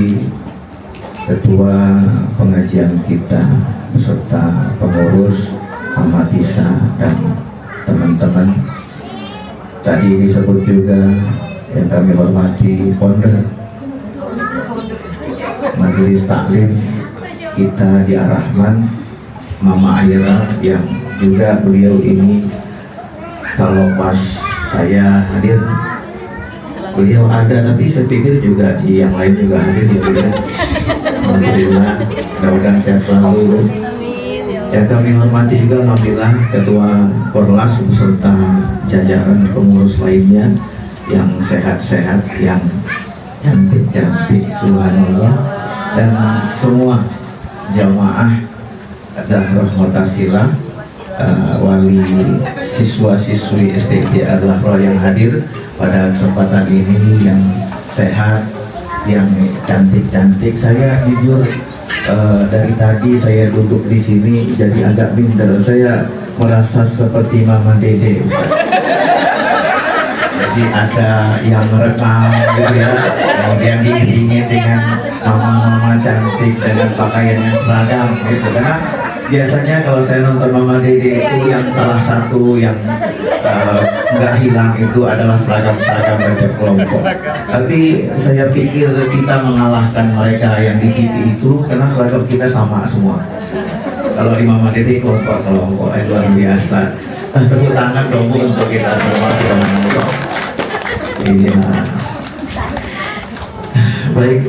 Ketua pengajian kita beserta pengurus Amatisa dan teman-teman. Tadi disebut juga yang kami hormati founder Majelis Taklim kita di Ar-Rahman, Mama Aira, yang juga beliau ini kalau pas saya hadir beliau ada, tapi saya pikir juga di yang lain juga hadir ya beliau. Alhamdulillah, mudah-mudahan sehat selalu. Yang kami hormati juga alhamdulillah Ketua Korlas beserta jajaran pengurus lainnya yang sehat-sehat, yang cantik-cantik, subhanallah, dan semua jamaah Zahroh Mu'tazilah, wali siswa-siswi SDT Al-Zahroh yang hadir pada kesempatan ini, yang sehat, yang cantik-cantik. Saya jujur dari tadi saya duduk di sini jadi agak minder, saya merasa seperti Mama Dede, Ustaz. Jadi ada yang merekam gitu ya, kemudian diiringi dengan mama-mama cantik dengan pakaian yang seragam gitu. Karena biasanya kalau saya nonton Mama Dede itu yang salah satu yang nggak hilang itu adalah seragam-seragam baca kelompok. Tapi saya pikir kita mengalahkan mereka yang di TV itu karena seragam kita sama semua. Kalau di Mama Dede kelompok-kelompok itu luar biasa. Tepuk tangan dong Bu untuk kita semua. Iya. Baik,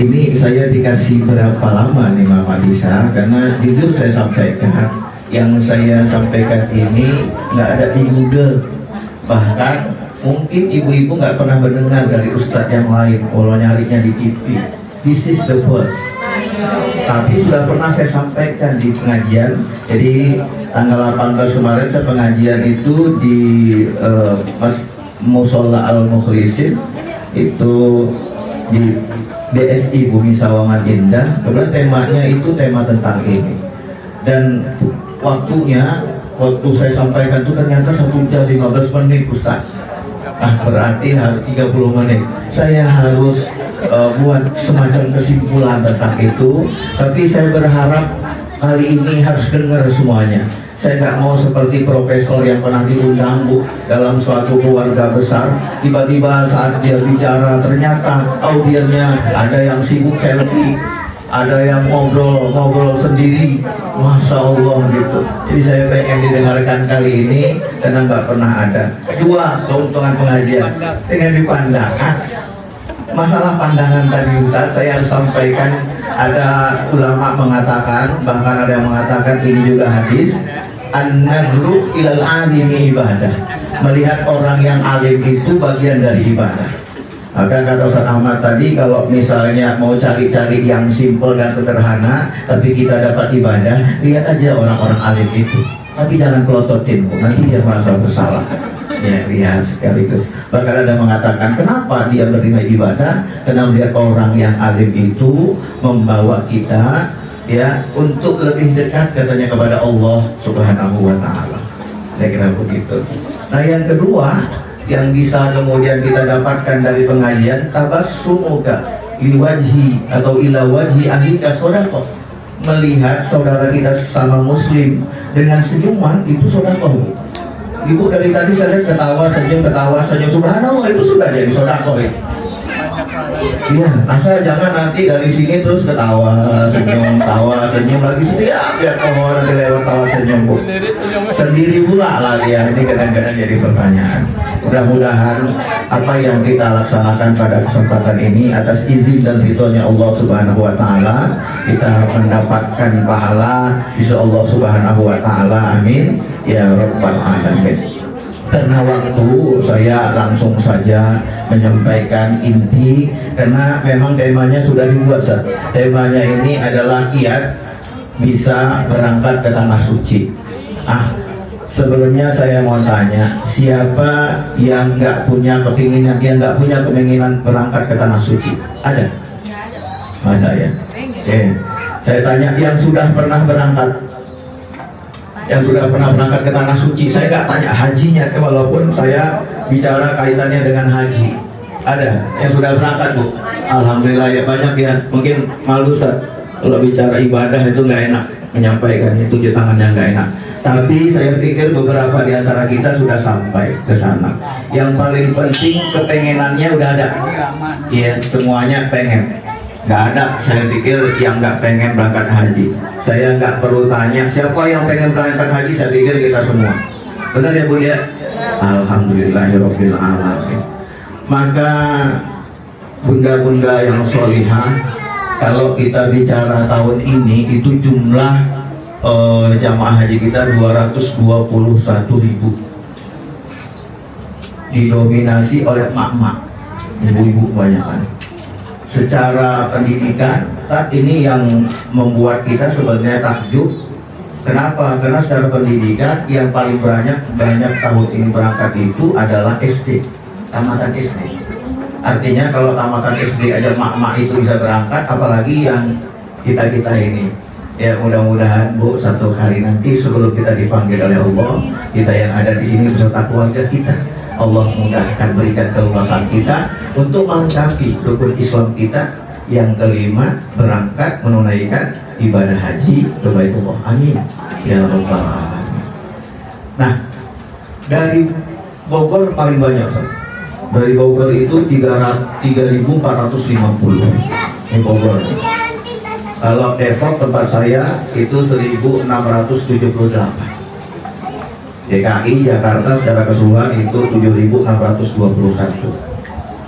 ini saya dikasih berapa lama nih Mama Disa, karena jujur saya sampaikan, yang saya sampaikan ini nggak ada di Google, bahkan mungkin ibu-ibu nggak pernah mendengar dari ustadz yang lain, kalau nyarinya di TV. This is the first. Tapi sudah pernah saya sampaikan di pengajian. Jadi tanggal 18 kemarin saya pengajian itu di Musola Al-Mukhlisin itu di BSI Bumi Sawangan Indah. Kemudian temanya itu tema tentang ini, dan waktu saya sampaikan itu ternyata 1 jam 15 menit Ustaz. Berarti harus 30 menit saya harus buat semacam kesimpulan tentang itu. Tapi saya berharap kali ini harus dengar semuanya. Saya nggak mau seperti profesor yang pernah diundang Bu dalam suatu keluarga besar, tiba-tiba saat dia bicara ternyata audiennya ada yang sibuk selfie, ada yang ngobrol sendiri, Masya Allah gitu. Jadi saya pengen didengarkan kali ini karena nggak pernah ada. 2, keuntungan pengajian dengan dipandang. Masalah pandangan tadi Ustaz, saya harus sampaikan, ada ulama mengatakan, bahkan ada yang mengatakan ini juga hadis, an-nazru ilal alimi ibadah. Melihat orang yang alim itu bagian dari ibadah. Maka kata Ustaz Ahmad tadi, kalau misalnya mau cari-cari yang simpel dan sederhana tapi kita dapat ibadah, lihat aja orang-orang alim itu. tapi jangan pelototin Bu, nanti dia merasa bersalah. Ya, lihat sekaligus. Bahkan ada mengatakan kenapa dia bernilai ibadah, karena melihat orang yang alim itu membawa kita ya untuk lebih dekat katanya kepada Allah Subhanahu wa taala. Saya kira begitu. Nah, yang kedua yang bisa kemudian kita dapatkan dari pengajian, tabassumuka liwajhi atau ila wajhi ahlika shadaqah. Melihat saudara kita sesama muslim dengan senyuman itu sedekah. Ibu dari tadi saya lihat ketawa senyum, subhanallah, itu sudah jadi sedekah ya. Iya, asal jangan nanti dari sini terus ketawa senyum lagi setiap biar pohon nanti lewat tawa senyum Bu. Sendiri pula lagi ya, ini kadang-kadang jadi pertanyaan. Mudah-mudahan apa yang kita laksanakan pada kesempatan ini atas izin dan ridhonya Allah Subhanahu wa taala, kita mendapatkan pahala insya Allah Subhanahu wa taala. Amin ya rabbal alamin. Karena waktu, saya langsung saja menyampaikan inti, karena memang temanya sudah dibuat. Temanya ini adalah kiat bisa berangkat ke tanah suci. Sebelumnya saya mau tanya, siapa yang nggak punya kepinginan, yang nggak punya keinginan berangkat ke tanah suci? Ada? Ada ya? Saya tanya yang sudah pernah berangkat, yang sudah pernah berangkat ke tanah suci. Saya nggak tanya hajinya, walaupun saya bicara kaitannya dengan haji. Ada yang sudah berangkat Bu? Alhamdulillah ya, banyak ya. Mungkin malu Ustaz kalau bicara ibadah itu nggak enak menyampaikan, tunjuk tangannya nggak enak. Tapi saya pikir beberapa di antara kita sudah sampai ke sana. Yang paling penting kepengenannya udah ada. Iya, semuanya pengen. Nggak ada, saya pikir yang nggak pengen berangkat haji. Saya nggak perlu tanya siapa yang pengen berangkat haji, saya pikir kita semua. Benar ya Bu ya? Alhamdulillahirabbil alamin. Maka bunda-bunda yang sholihah, kalau kita bicara tahun ini itu jumlah jamaah haji kita 221.000, didominasi oleh mak-mak, ibu-ibu banyak kan. Secara pendidikan saat ini yang membuat kita sebenarnya takjub. Kenapa? Karena secara pendidikan yang paling banyak tahun ini berangkat itu adalah SD, tamatan SD. Artinya kalau tamatan SD aja mak-mak itu bisa berangkat, apalagi yang kita ini. Ya mudah-mudahan Bu, satu hari nanti sebelum kita dipanggil oleh Allah, kita yang ada di sini beserta keluarga kita, Allah mudahkan, berikan keluasan kita untuk melengkapi rukun Islam kita. Yang kelima, berangkat menunaikan ibadah haji ke Baitullah. Amin ya rabbal alamin. Nah, dari Bogor paling banyak Ustaz. Dari Bogor itu 3.450. Ini Bogor. Kalau Depok tempat saya itu 1.678. DKI Jakarta secara keseluruhan itu 7.621.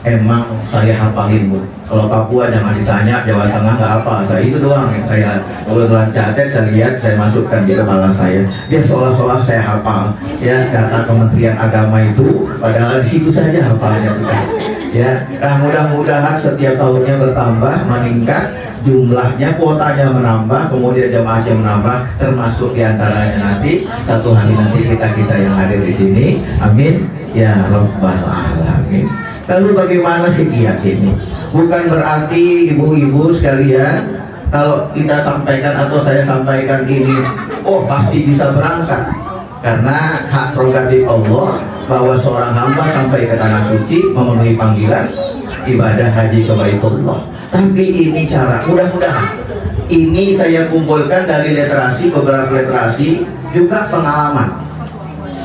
Emang saya hafalin Bu. Kalau Papua jangan ditanya, Jawa Tengah nggak apa. Saya itu doang yang saya kebetulan catat, saya lihat, saya masukkan di kepala saya. Dia seolah-olah saya hafal. Ya, data Kementerian Agama itu, padahal di situ saja hafalnya sudah. Ya, nah mudah-mudahan setiap tahunnya bertambah, meningkat, jumlahnya, kuotanya menambah, kemudian jemaahnya menambah, termasuk diantaranya nanti satu hari nanti kita yang hadir di sini. Amin ya rabbal alamin. Lalu bagaimana sih kiat ini? Bukan berarti ibu-ibu sekalian kalau kita sampaikan atau saya sampaikan ini, oh pasti bisa berangkat. Karena hak prerogatif Allah bahwa seorang hamba sampai ke tanah suci memenuhi panggilan ibadah haji ke Baitullah. Tapi ini cara, mudah-mudahan ini saya kumpulkan dari literasi, beberapa literasi, juga pengalaman.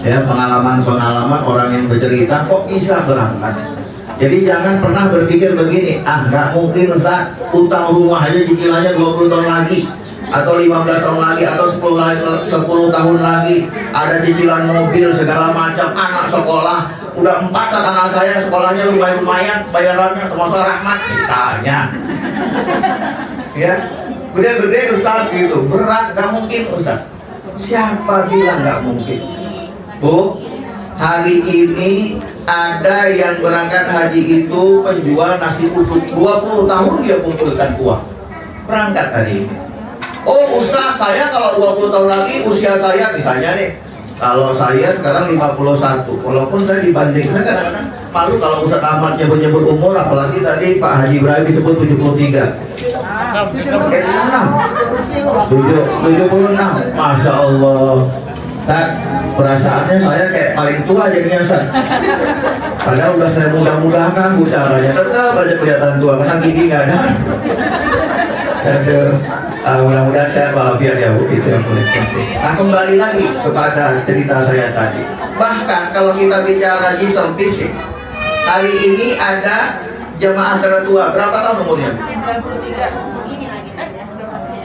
Ya, pengalaman orang yang bercerita kok bisa berangkat. Jadi jangan pernah berpikir begini, nggak mungkin Ustaz, utang rumah aja cicilannya 20 tahun lagi, atau 15 tahun lagi, atau 10 tahun lagi, ada cicilan mobil segala macam, anak sekolah, udah 4 saat anak saya sekolahnya lumayan bayarannya termasuk Rahmat misalnya. Ya, gede-gede Ustaz gitu, berat, nggak mungkin Ustaz. Siapa bilang nggak mungkin? Bu, hari ini ada yang berangkat haji itu penjual nasi uduk, 20 tahun dia kumpulkan uang berangkat hari ini. Oh Ustaz, saya kalau 20 tahun lagi usia saya misalnya nih, kalau saya sekarang 51, walaupun saya dibanding, saya kadang-kadang malu kalau Ustaz Ahmad nyebut-nyebut umur, apalagi tadi Pak Haji Ibrahim disebut 73. 76, Masya Allah. Kan, perasaannya saya kayak paling tua jadinya Ustaz. Padahal udah saya mudah-mudahkan bu caranya, tetap aja kelihatan tua, karena gigi nggak ada. Aduh. Mudah-mudahan saya walafiat ya bu, itu yang paling penting. Nah kembali lagi kepada cerita saya tadi. Bahkan kalau kita bicara jism fisik, hari ini ada jemaah tertua, berapa tahun umurnya?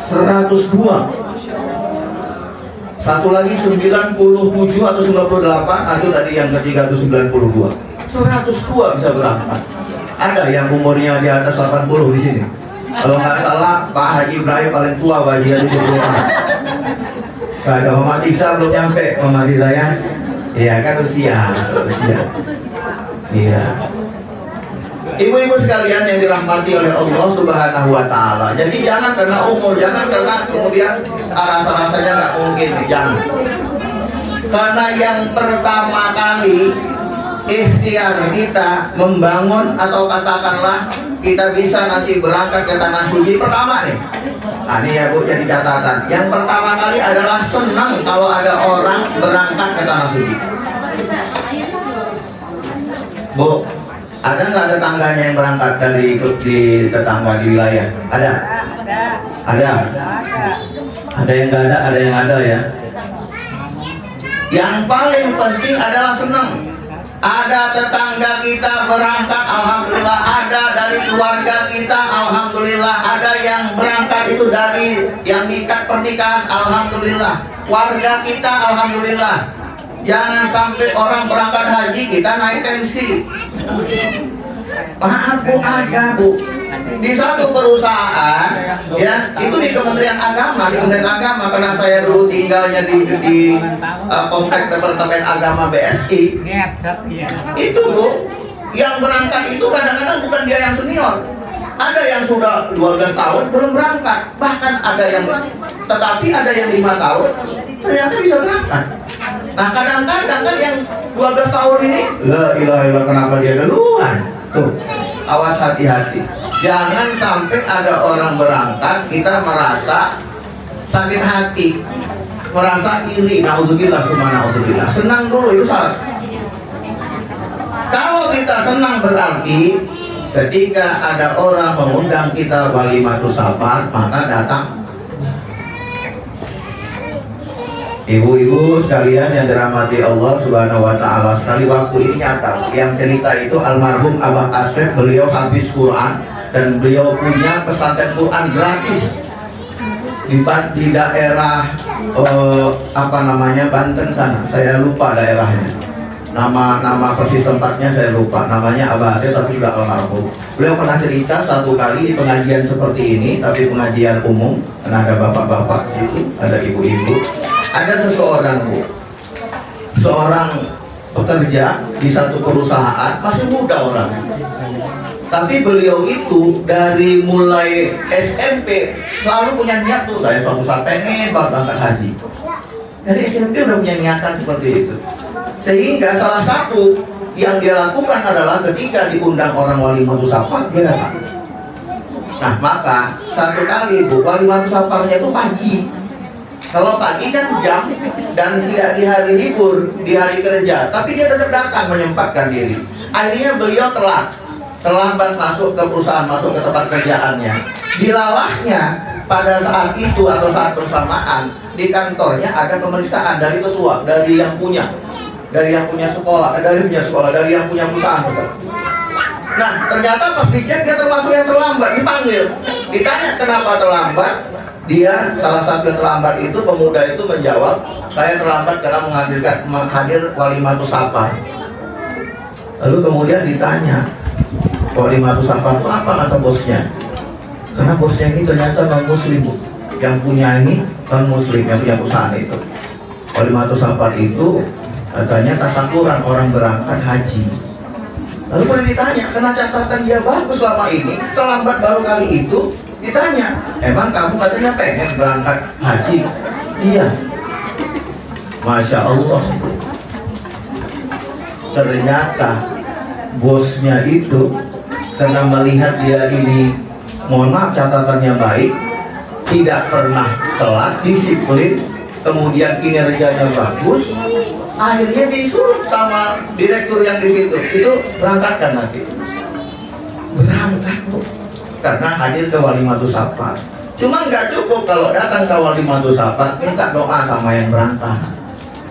102. Satu lagi 97 atau 98, itu tadi yang ketiga itu 92. 102 bisa berangkat. Ada yang umurnya di atas 80 di sini. Kalau nggak salah Pak Haji Ibrahim paling tua Pak Haji itu tua. Ada Muhammad Isa belum nyampe, Muhammad saya. Iya kan usia. Iya. Ibu-ibu sekalian yang dirahmati oleh Allah Subhanahu wa Ta'ala. Jadi jangan karena umur, jangan karena kemudian rasa-rasanya nggak mungkin, jangan. Karena yang pertama kali ikhtiar kita membangun atau katakanlah kita bisa nanti berangkat ke tanah suci pertama nih. Nah ini ya bu, jadi catatan. Yang pertama kali adalah senang kalau ada orang berangkat ke tanah suci. Bu, ada nggak tetangganya yang berangkat dari di tetangga di wilayah? Ada? Ada. Ada yang nggak ada, ada yang ada ya. Yang paling penting adalah senang. Ada tetangga kita berangkat, alhamdulillah. Ada dari keluarga kita, alhamdulillah. Ada yang berangkat itu dari yang nikah pernikahan, alhamdulillah. Warga kita, alhamdulillah. Jangan sampai orang berangkat haji kita naik tensi. Maaf bu, ada bu. Di satu perusahaan, ya itu di Kementerian Agama, karena saya dulu tinggalnya di komplek Departemen Agama BSI. Itu bu, yang berangkat itu kadang-kadang bukan dia yang senior. Ada yang sudah 12 tahun belum berangkat, bahkan ada yang, tetapi ada yang 5 tahun ternyata bisa berangkat. Nah kadang-kadang kan yang 12 tahun ini, la ilaha illallah, kenapa dia duluan? Tuh, awas hati-hati. Jangan sampai ada orang berangkat kita merasa sakit hati, merasa iri, naudzubillah, subhanallah. Senang dulu, itu syarat. Kalau kita senang berarti ketika ada orang mengundang kita walimatus safar, maka datang. Ibu-ibu sekalian yang dirahmati Allah Subhanahu wa Ta'ala, sekali waktu ini nyata. Yang cerita itu almarhum Abah Asep, beliau habis Quran dan beliau punya pesantren Quran gratis di daerah Banten sana. Saya lupa daerahnya. Nama persis tempatnya saya lupa. Namanya Abah Asep tapi sudah almarhum. Beliau pernah cerita satu kali di pengajian seperti ini, tapi pengajian umum, karena ada bapak-bapak situ, ada ibu-ibu. Ada seseorang bu, seorang pekerja di satu perusahaan, masih muda orangnya. Tapi beliau itu dari mulai SMP selalu punya niat tuh, saya suatu saat pengen berangkat haji. Dari SMP udah punya niatan seperti itu. Sehingga salah satu yang dia lakukan adalah ketika diundang orang walimatus safar, dia datang. Nah maka satu kali bu, walimatus safarnya itu pagi. Kalau pagi kan jam dan tidak di hari libur, di hari kerja, tapi dia tetap datang menyempatkan diri. Akhirnya beliau terlambat masuk ke perusahaan, masuk ke tempat kerjaannya. Dilalahnya pada saat itu atau saat bersamaan di kantornya ada pemeriksaan dari ketua, dari yang punya sekolah, dari yang punya perusahaan. Nah ternyata pas dicek dia termasuk yang terlambat, dipanggil, ditanya kenapa terlambat. Dia salah satu yang terlambat itu, pemuda itu menjawab, saya terlambat karena menghadir walimatus safar. Lalu kemudian ditanya, walimatus safar itu apa, kata bosnya? Karena bosnya ini ternyata non muslim, yang punya ini non muslim, yang punya perusahaan itu. Walimatus safar itu katanya tasakuran orang berangkat haji. Lalu kemudian ditanya, karena catatan dia bagus selama ini, terlambat baru kali itu, ditanya, emang kamu katanya pengen berangkat haji? Iya. Masya Allah. Ternyata bosnya itu karena melihat dia ini, mohon maaf catatannya baik, tidak pernah telat, disiplin, kemudian kinerjanya bagus, akhirnya disuruh sama direktur yang di situ, itu berangkatkan nanti. Berangkat Bu, karena hadir ke Walimatus Safar. Cuma nggak cukup kalau datang ke Walimatus Safar minta doa sama yang berangkat.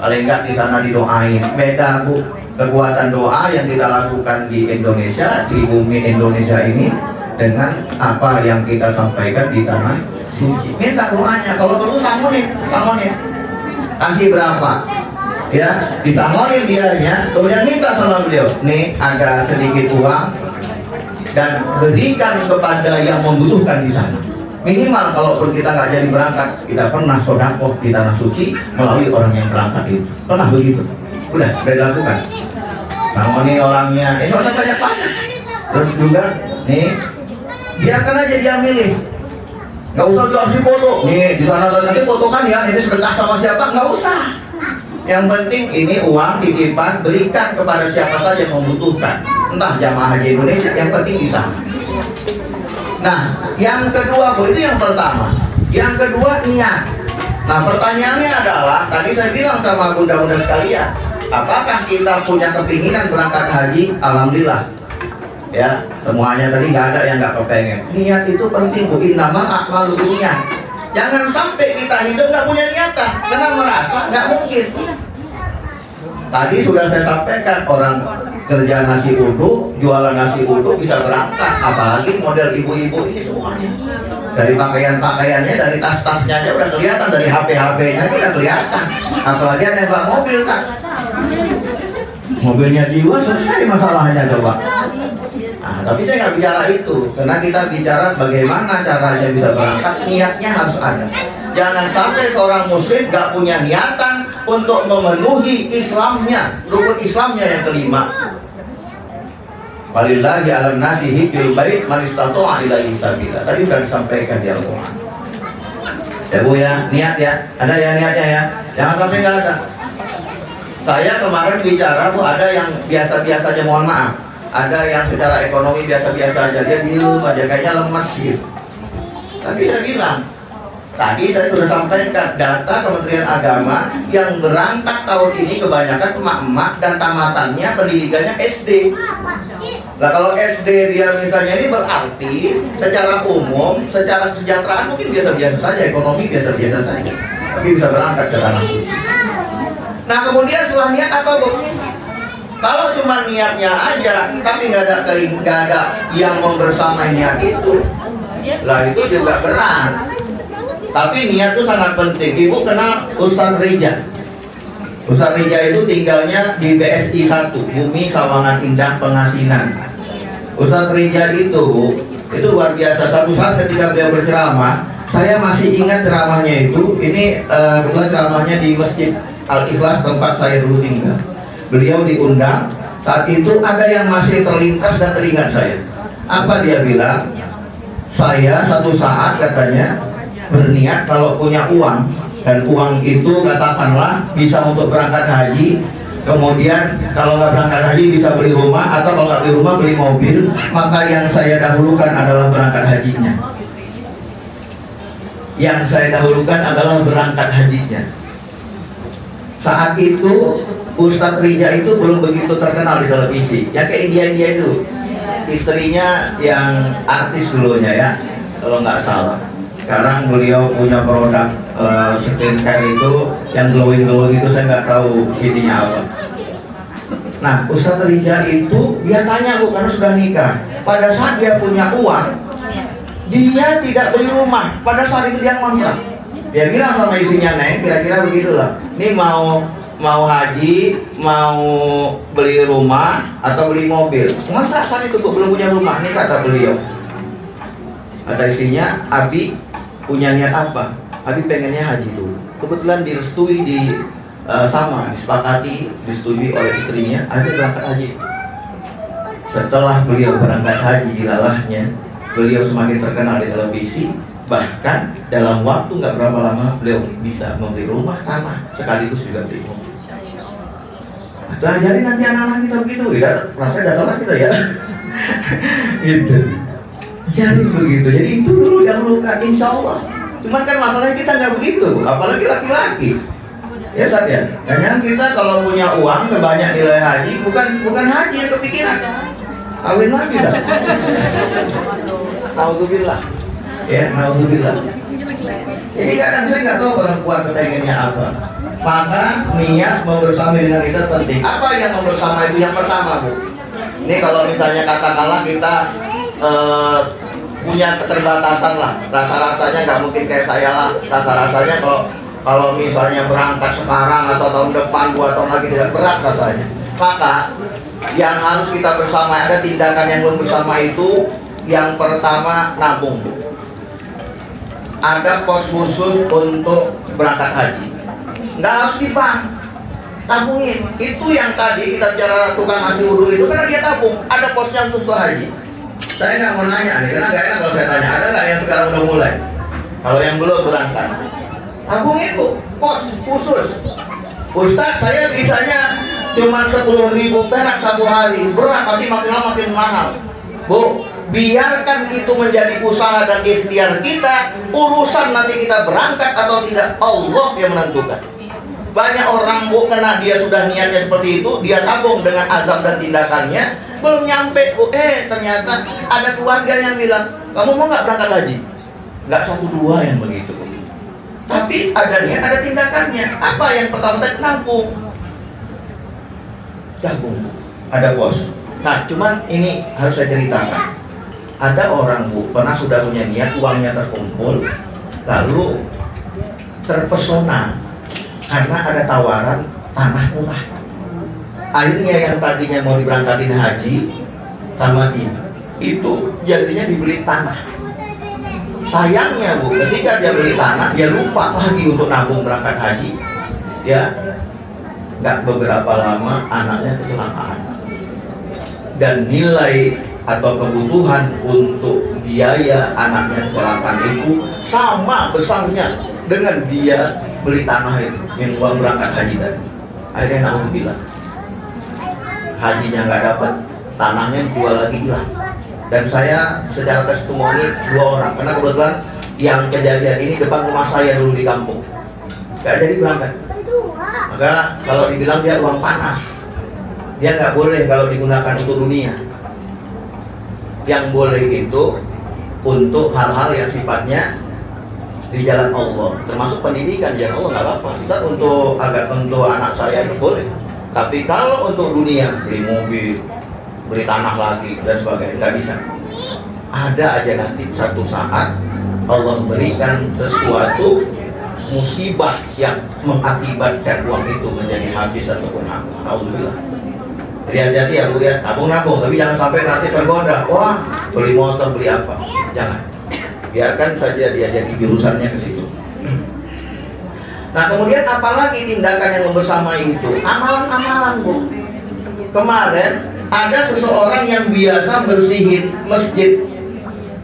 Paling nggak di sana didoain. Beda Bu, kekuatan doa yang kita lakukan di Indonesia, di bumi Indonesia ini, dengan apa yang kita sampaikan di tanah suci. Minta doanya, kalau perlu sangonin, kasih berapa, ya disangonin dianya, kemudian minta sama beliau, nih ada sedikit uang dan berikan kepada yang membutuhkan di sana. Minimal kalaupun kita nggak jadi berangkat, kita pernah sodakoh di tanah suci melalui orang yang berangkat itu. Pernah begitu? Udah dilakukan. Sangonin orangnya, nggak usah banyak-banyak. Terus juga, nih biarkan aja dia milih. Nggak usah dikasih foto. Nih di sana nanti foto kan ya, ini sedekah sama siapa? Nggak usah. Yang penting ini uang titipan, berikan kepada siapa saja yang membutuhkan. Entah jamaah haji Indonesia, yang penting di sana. Nah, yang kedua Bu, itu yang pertama. Yang kedua niat. Nah, pertanyaannya adalah, tadi saya bilang sama bunda-bunda sekalian, apakah kita punya kepinginan berangkat haji? Alhamdulillah. Ya, semuanya tadi nggak ada yang nggak kepengen. Niat itu penting Bu, innamal a'malu binniyat. Jangan sampai kita hidup nggak punya niatan, karena merasa nggak mungkin. Tadi sudah saya sampaikan, orang kerja nasi uduk, jualan nasi uduk bisa berangkat, apalagi model ibu-ibu ini semuanya. Dari pakaian-pakaiannya, dari tas-tasnya aja udah kelihatan, dari HP-HP-nya aja udah kelihatan. Apalagi ada yang bawa mobil kan. Mobilnya jiwa, selesai masalahnya coba. Nah, tapi saya nggak bicara itu, karena kita bicara bagaimana caranya bisa berangkat, niatnya harus ada. Jangan sampai seorang muslim nggak punya niatan untuk memenuhi Islamnya, rukun Islamnya yang kelima. Walillahi 'alan nasi hijjul bait man istata'a ilaihi sabila. Tadi sudah disampaikan di Al-Qur'an. Ya Bu ya, niat ya. Ada ya niatnya ya. Jangan sampai nggak ada. Saya kemarin bicara Bu, ada yang biasa-biasa aja, mohon maaf. Ada yang secara ekonomi biasa-biasa aja, dia diem aja, kayaknya lemas gitu. Tapi saya bilang, tadi saya sudah sampaikan data Kementerian Agama yang berangkat tahun ini kebanyakan emak-emak dan tamatannya pendidikannya SD. Nah kalau SD dia misalnya ini berarti secara umum, secara kesejahteraan mungkin biasa-biasa saja, ekonomi biasa-biasa saja, tapi bisa berangkat ke tanah suci. Nah kemudian setelah niat apa Bu? Kalau cuma niatnya aja, tapi nggak ada yang membersamai niat itu, lah itu juga berat. Tapi niat itu sangat penting. Ibu kenal Ustadz Rija? Ustadz Rija itu tinggalnya di BSI 1, Bumi Sawangan Indah Pengasinan. Ustadz Rija itu luar biasa. Satu saat ketika beliau berceramah, saya masih ingat ceramahnya itu. Ini kebetulan ceramahnya di Masjid Al-Ikhlas tempat saya dulu tinggal. Beliau diundang, saat itu ada yang masih terlintas dan teringat saya. Apa dia bilang? Saya satu saat katanya berniat kalau punya uang, dan uang itu katakanlah bisa untuk berangkat haji, kemudian kalau nggak berangkat haji bisa beli rumah, atau kalau nggak beli rumah beli mobil, maka yang saya dahulukan adalah berangkat hajinya. Yang saya dahulukan adalah berangkat hajinya. Saat itu Ustadz Rija itu belum begitu terkenal di televisi, ya ke India itu. Istrinya yang artis dulunya ya, kalau nggak salah. Sekarang beliau punya produk skincare itu yang glowing itu, saya nggak tahu intinya apa. Nah Ustadz Rija itu dia tanya Bu, karena sudah nikah, pada saat dia punya uang, dia tidak beli rumah. Pada saat itu dia ngontrak. Dia bilang sama istrinya, Neng, kira-kira begitulah. Ini mau haji, mau beli rumah atau beli mobil. Ngontrak saat itu Bu, belum punya rumah. Ini kata beliau. Kata istrinya, Abi punya niat apa? Abi pengennya haji dulu. Kebetulan direstui disepakati, disetujui oleh istrinya, Abi berangkat haji. Setelah beliau berangkat haji, dilalahnya beliau semakin terkenal di televisi, Bahkan dalam waktu nggak berapa lama beliau bisa membeli rumah, tanah, sekaligus juga beli mobil. Nah, jadi nanti anak-anak kita begitu, ya rasanya datanglah kita ya. Gitu. Jadi begitu. Jadi itu dulu dahulukan, insya Allah. Cuman kan masalahnya kita nggak begitu, apalagi laki-laki. Ya Sat ya. Jangan kita kalau punya uang sebanyak nilai haji, bukan haji yang kepikiran. Kawin lagi Sat. Alhamdulillah. Ya, alhamdulillah. Jadi kadang saya nggak tahu perempuan kepengennya apa. Maka niat membersama dengan kita penting. Apa yang membersama itu? Yang pertama, Bu. Ini kalau misalnya katakanlah kita punya keterbatasan lah, rasa-rasanya nggak mungkin kayak saya lah. Rasa-rasanya kalau misalnya berangkat sekarang atau tahun depan 2 tahun lagi tidak berat rasanya. Maka yang harus kita bersama, ada tindakan yang belum bersama itu. Yang pertama, nabung. Ada pos khusus untuk berangkat haji. Nggak harus di bank, tabungin. Itu yang tadi kita bicara tukang nasi uduk itu karena dia tabung. Ada posnya khusus untuk haji. Saya nggak mau nanya nih, karena nggak enak kalau saya tanya. Ada nggak yang sekarang udah mulai? Kalau yang belum berangkat, tabungin Bu, pos khusus. Ustaz, saya bisanya cuma 10.000 perak 1 hari. Berat, nanti makin lama makin mahal. Bu, biarkan itu menjadi usaha dan ikhtiar kita. Urusan nanti kita berangkat atau tidak, Allah yang menentukan. Banyak orang Bu, karena dia sudah niatnya seperti itu, dia tabung dengan azam dan tindakannya, belum nyampe Bu, ternyata ada keluarga yang bilang, kamu mau nggak berangkat haji? Nggak 1-2 yang begitu Bu. Tapi ada niat, ada tindakannya. Apa yang pertama tadi? Nabung. Tabung. Ada pos. Nah, cuman ini harus saya ceritakan. Ada orang Bu, pernah sudah punya niat, uangnya terkumpul, lalu terpesona karena ada tawaran tanah murah. Akhirnya yang tadinya mau diberangkatin haji sama dia, itu jadinya dibeli tanah. Sayangnya Bu, ketika dia beli tanah, dia lupa lagi untuk nabung berangkat haji. Ya, nggak beberapa lama anaknya kecelakaan. Dan nilai atau kebutuhan untuk biaya anaknya kecelakaan itu sama besarnya dengan dia beli tanah itu, yang uang berangkat haji tadi. Akhirnya naudzubillah, hajinya nggak dapat, tanahnya dijual lagi hilang. Dan saya secara testimoni 2 orang, karena kebetulan yang kejadian ini depan rumah saya dulu di kampung, nggak jadi berangkat. Maka kalau dibilang dia uang panas, dia nggak boleh kalau digunakan untuk dunia. Yang boleh itu untuk hal-hal yang sifatnya di jalan Allah, termasuk pendidikan di jalan Allah, nggak apa-apa. Misal untuk anak saya itu boleh. Tapi kalau untuk dunia, beli mobil, beli tanah lagi dan sebagainya, nggak bisa. Ada aja nanti satu saat Allah memberikan sesuatu musibah yang mengakibatkan uang itu menjadi habis ataupun hangus. Alhamdulillah. Jadi hati-hati ya Bu ya, nabung-nabung, tapi jangan sampai nanti tergoda. Wah, beli motor, beli apa? Jangan. Biarkan saja dia jadi jurusannya ke situ. Nah, kemudian apalagi tindakan yang membersamai itu? Amalan-amalan Bu. Kemarin ada seseorang yang biasa bersihin masjid,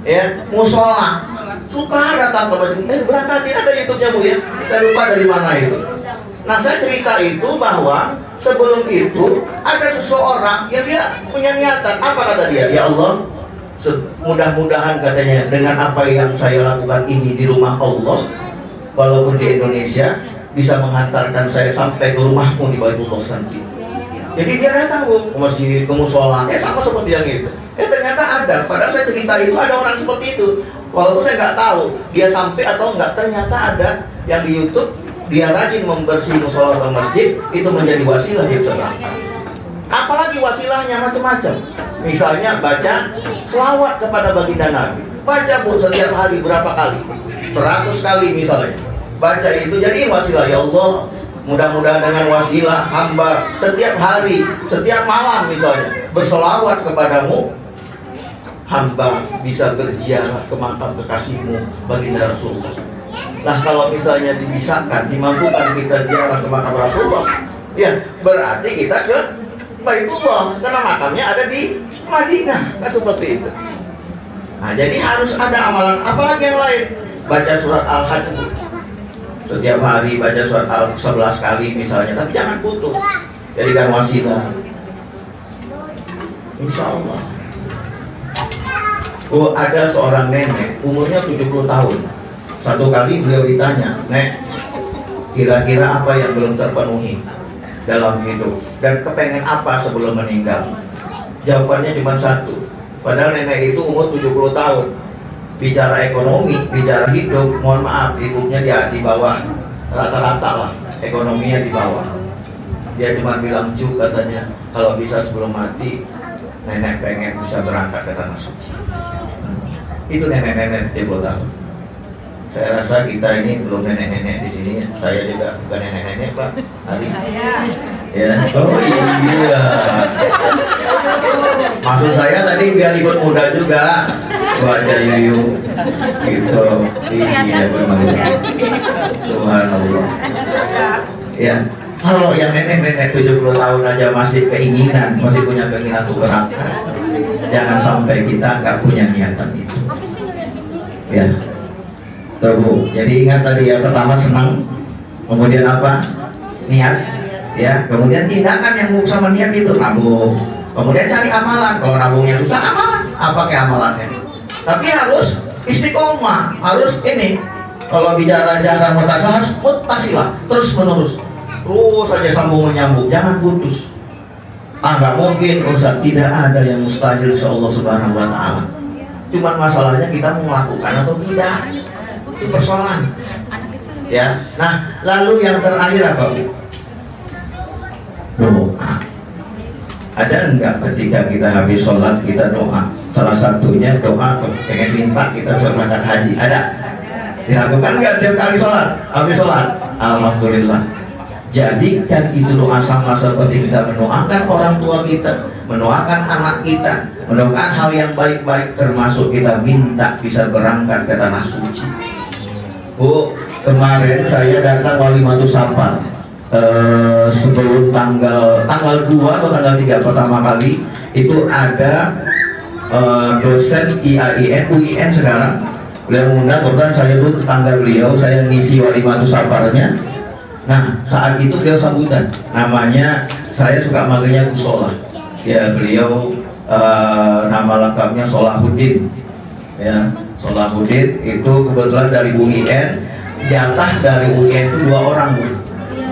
ya, musola. Suka datang ke masjid. Berangkatin, ada YouTube-nya Bu ya. Saya lupa dari mana itu. Nah, saya cerita itu bahwa sebelum itu ada seseorang yang dia punya niatan. Apa kata dia? Ya Allah, mudah-mudahan katanya dengan apa yang saya lakukan ini di rumah Allah, walaupun di Indonesia, bisa menghantarkan saya sampai ke rumahmu di Baitullah nanti. Jadi dia datang Bu, ke masjid, ke musola, sama seperti yang itu. Ternyata ada. Padahal saya cerita itu ada orang seperti itu. Walaupun saya nggak tahu dia sampai atau enggak, ternyata ada yang di YouTube. Dia rajin membersih musola atau masjid, itu menjadi wasilah dia bisa berangkat. Apalagi wasilahnya macam-macam. Misalnya baca selawat kepada baginda Nabi. Baca Bu setiap hari berapa kali? 100 kali misalnya. Baca itu jadi wasilah. Ya Allah, mudah-mudahan dengan wasilah hamba setiap hari, setiap malam misalnya berselawat kepadamu, hamba bisa berziarah ke makam kekasihmu baginda Rasulullah. Nah, kalau misalnya dibisarkan, dimampukan kita ziarah ke makam Rasulullah, ya berarti kita ke Baitullah, karena makamnya ada di Madinah, kan seperti itu. Nah, jadi harus ada amalan. Apalagi yang lain? baca surat Al-Hajj setiap hari, baca surat Al-11 kali misalnya, tapi jangan putus, jadikan wasilah. Insya Allah. Oh, ada seorang nenek umurnya 70 tahun. Satu kali beliau ditanya, "Nek, kira-kira apa yang belum terpenuhi dalam hidup dan kepengen apa sebelum meninggal?" Jawabannya cuma satu. Padahal nenek itu umur 70 tahun. Bicara ekonomi, bicara hidup, mohon maaf, hidupnya dia di bawah rata-rata lah, ekonominya di bawah. Dia cuma bilang, "Cuk," katanya, "kalau bisa sebelum mati, nenek pengen bisa berangkat ke tanah suci." Itu nenek-nenek 70 tahun. Saya rasa kita ini belum nenek-nenek di sini. Saya juga bukan nenek-nenek, Pak. Hari. Ya. Oh iya. Maksud saya tadi biar ikut muda juga. Wajah Yuyu. Gitu. Iya benar. Subhanallah. Ya. Kalau yang nenek-nenek 70 tahun aja masih keinginan, masih punya keinginan untuk berangkat, jangan sampai kita nggak punya niatan itu. Ya. Tuh, jadi ingat tadi ya, pertama senang, kemudian apa? Niat, ya. Kemudian tindakan yang sama niat itu nabung. Kemudian cari amalan. Kalau nabungnya susah, amalan. Apa kayak amalannya? Tapi harus istiqomah, harus ini. Kalau bicara jalan mutasilah, terus menerus. Terus saja sambung menyambung, jangan putus. Nggak mungkin, Ustaz, tidak ada yang mustahil Allah Subhanahu wa Ta'ala. Cuman masalahnya kita mau melakukan atau tidak. Itu persoalan. Ya. Nah, lalu yang terakhir apa, Bu? Doa. Ada enggak ketika kita habis sholat kita doa? Salah satunya doa pengen minta kita bisa berangkat haji. Ada? Dilakukan enggak tiap kali sholat? Habis sholat? Alhamdulillah. Jadikan itu doa sama seperti kita mendoakan orang tua kita, mendoakan anak kita, mendoakan hal yang baik-baik, termasuk kita minta bisa berangkat ke tanah suci. Bu, kemarin saya datang Walimatus Safar sebelum tanggal 2 atau tanggal 3 pertama kali itu ada dosen IAIN, UIN sekarang. Beliau mengundang, kebetulan saya itu tetangga beliau, saya ngisi Walimatus Safarnya. Nah, saat itu beliau sambutan, namanya saya suka manggilnya Gus Solah. Ya, beliau nama lengkapnya Solahuddin. Ya, Solahuddin itu kebetulan dari UIN, jatah dari UIN itu 2 orang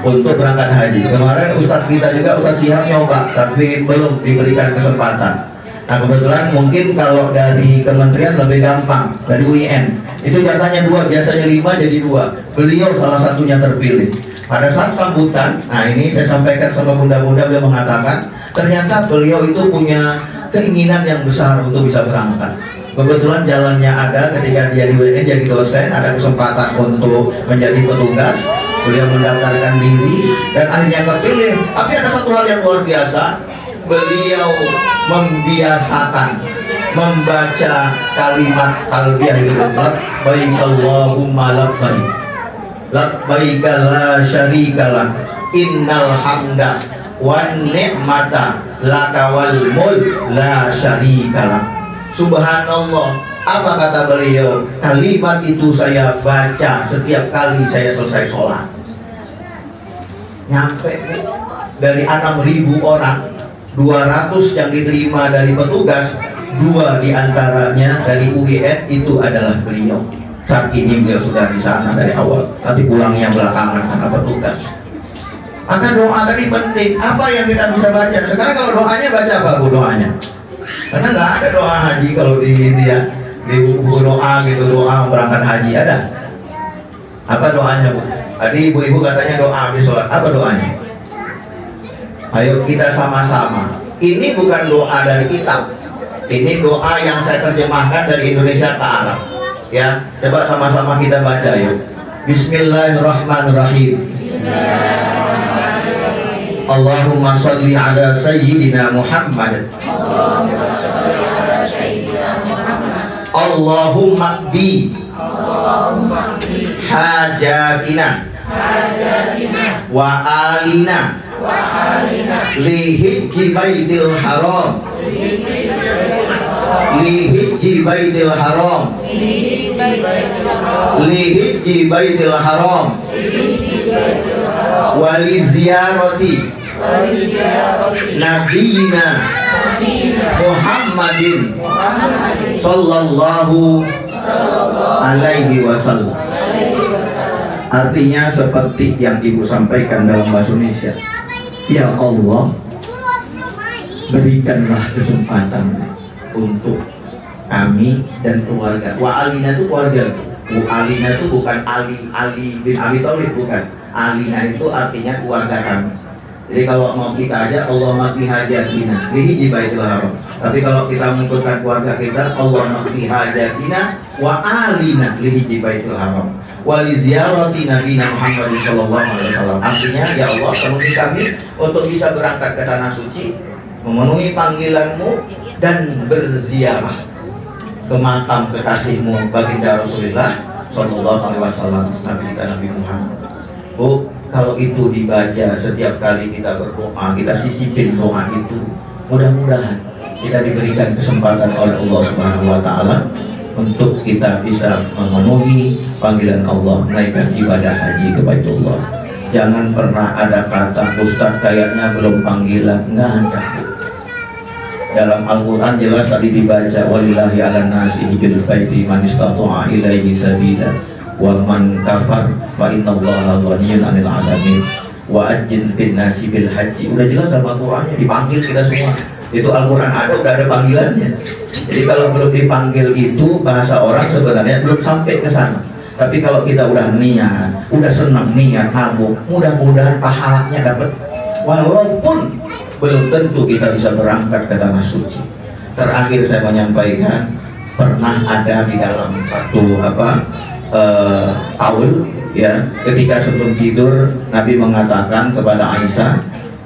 untuk berangkat haji. Kemarin Ustadz kita juga, Ustadz Sihab nyoba, tapi belum diberikan kesempatan. Nah, kebetulan mungkin kalau dari kementerian lebih gampang, dari UIN itu jatahnya 2, biasanya 5 jadi 2. Beliau salah satunya terpilih. Pada saat sambutan, nah ini saya sampaikan sama bunda-bunda, beliau mengatakan ternyata beliau itu punya keinginan yang besar untuk bisa berangkat. Kebetulan jalannya ada ketika dia di UIN jadi dosen, ada kesempatan untuk menjadi petugas. Beliau mendaftarkan diri dan akhirnya kepilih. Tapi ada satu hal yang luar biasa, beliau membiasakan membaca kalimat talbiyah itu, labbaik Allahumma labbaik, labbaik la syarika lak, innal hamda wan ni'mata laka wal mulk la syarika lak. Subhanallah. Apa kata beliau? Kalimat itu saya baca setiap kali saya selesai sholat. Nyampe dari 6.000 orang, 200 yang diterima dari petugas, 2 diantaranya dari UIN, itu adalah beliau. Saat ini beliau sudah di sana dari awal, tapi pulangnya belakangan karena petugas. Maka doa tadi penting. Apa yang kita bisa baca? Sekarang kalau doanya baca apa, Bu, doanya? Karena nggak ada doa haji kalau di buku doa gitu, doa berangkat haji ada. Apa doanya, Bu? Tadi ibu-ibu katanya doa habis sholat. Apa doanya? Ayo kita sama-sama. Ini bukan doa dari kitab. Ini doa yang saya terjemahkan dari Indonesia ke Arab. Ya, coba sama-sama kita baca yuk. Bismillahirrahmanirrahim. Allahumma sholli ala sayyidina Muhammad. Allahumma qdi hajatina wa alina lihijji baitil haram, lihijji baitil haram lihijji baitil haram wali ziyarati nabiyina Muhammadin sallallahu alaihi wasallam. Artinya seperti yang Ibu sampaikan dalam bahasa Indonesia. Ya Allah, berikanlah kesempatan untuk kami dan keluarga. Wa alina itu keluarga. Wa alina itu bukan Ali bin Abi Thalib, bukan. Alina itu artinya keluarga kami. Jadi kalau mau kita aja Allah mati hajatina lihijji baitil haram. Tapi kalau kita mengikutkan keluarga kita, Allah mati hajatina wa alina lihijji baitil haram wali ziyarati nabiyina Muhammad sallallahu alaihi wasallam. Artinya ya Allah, penuhi kami untuk bisa berangkat ke tanah suci, memenuhi panggilanmu dan berziarah ke makam kekasihmu baginda Rasulullah sallallahu alaihi wasallam, Nabi kita Nabi Muhammad. Bu, kalau itu dibaca setiap kali kita berdoa, kita sisipin doa itu, mudah-mudahan kita diberikan kesempatan oleh Allah Subhanahu wa taala untuk kita bisa memenuhi panggilan Allah menaikkan ibadah haji ke Baitullah. Jangan pernah ada kata Ustadz kayaknya belum panggilan, nggak ada. Dalam Al-Quran jelas tadi dibaca walillahi ala nasi hijjul baiti man istata'a ilaihi sabila wa man kafar fa innallaha ghaniyyun 'anil 'alamin wa ajjin bin nasi bil haji. Udah jelas dalam Al-Qurannya dipanggil kita semua. Itu Al-Quran ada, udah ada panggilannya. Jadi kalau belum dipanggil itu bahasa orang sebenarnya belum sampai ke sana. Tapi kalau kita udah niat, udah senang niat nabung, mudah-mudahan pahalanya dapat. Walaupun belum tentu kita bisa berangkat ke tanah suci. Terakhir saya menyampaikan, pernah ada di dalam satu kaul, ya, ketika sebelum tidur Nabi mengatakan kepada Aisyah,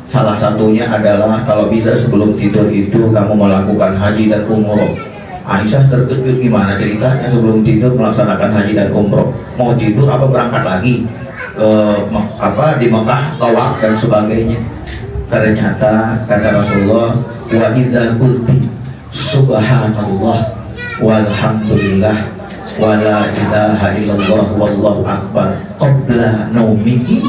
salah satunya adalah kalau bisa sebelum tidur itu kamu melakukan haji dan umroh. Aisyah terkejut, gimana ceritanya sebelum tidur melaksanakan haji dan umroh? Mau tidur apa berangkat lagi di Mekah tawaf dan sebagainya? Ternyata kata Rasulullah, wa idza qulti subhanallah walhamdulillah wa la ilaha illallah wallahu akbar qabla naumiki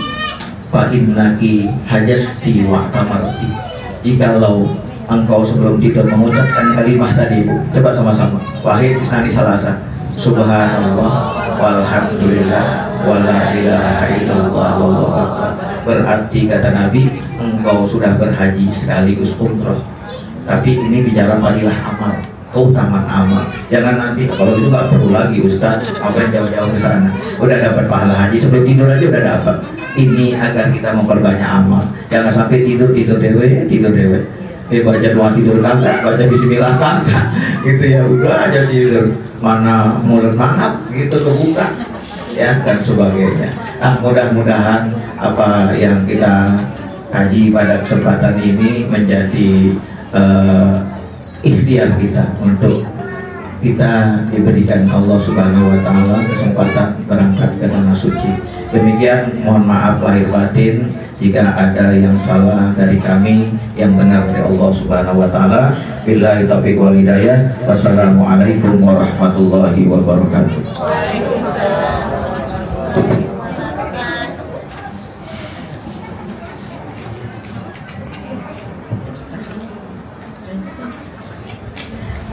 fa innaki hajasti wa tamarti. Jikalau engkau sebelum tidur mengucapkan kalimat tadi, Bu, coba sama-sama. Wahid isnani salasa. Subhanallah walhamdulillah wa la ilaha illallah wallahu akbar. Berarti kata Nabi, engkau sudah berhaji sekaligus umroh. Tapi ini bicara fadilah amal, keutamaan amal. Jangan nanti kalau itu nggak perlu lagi Ustaz, apa yang jauh-jauh ke sana. Udah dapat pahala haji sebelum tidur aja udah dapat. Ini agar kita memperbanyak amal. Jangan sampai tidur dewe. Baca doa tidur kagak, baca bismillah kagak. Gitu ya, udah aja tidur. Mana mulut manap gitu kebuka, ya, dan sebagainya. Nah, mudah-mudahan apa yang kita kaji pada kesempatan ini menjadi ikhtiar kita untuk kita diberikan Allah Subhanahu wa taala kesempatan berangkat ke tanah suci. Demikian, mohon maaf lahir batin jika ada yang salah dari kami, yang benar dari Allah Subhanahu wa taala. Billahi taufiq wal hidayah. Wassalamualaikum warahmatullahi wabarakatuh.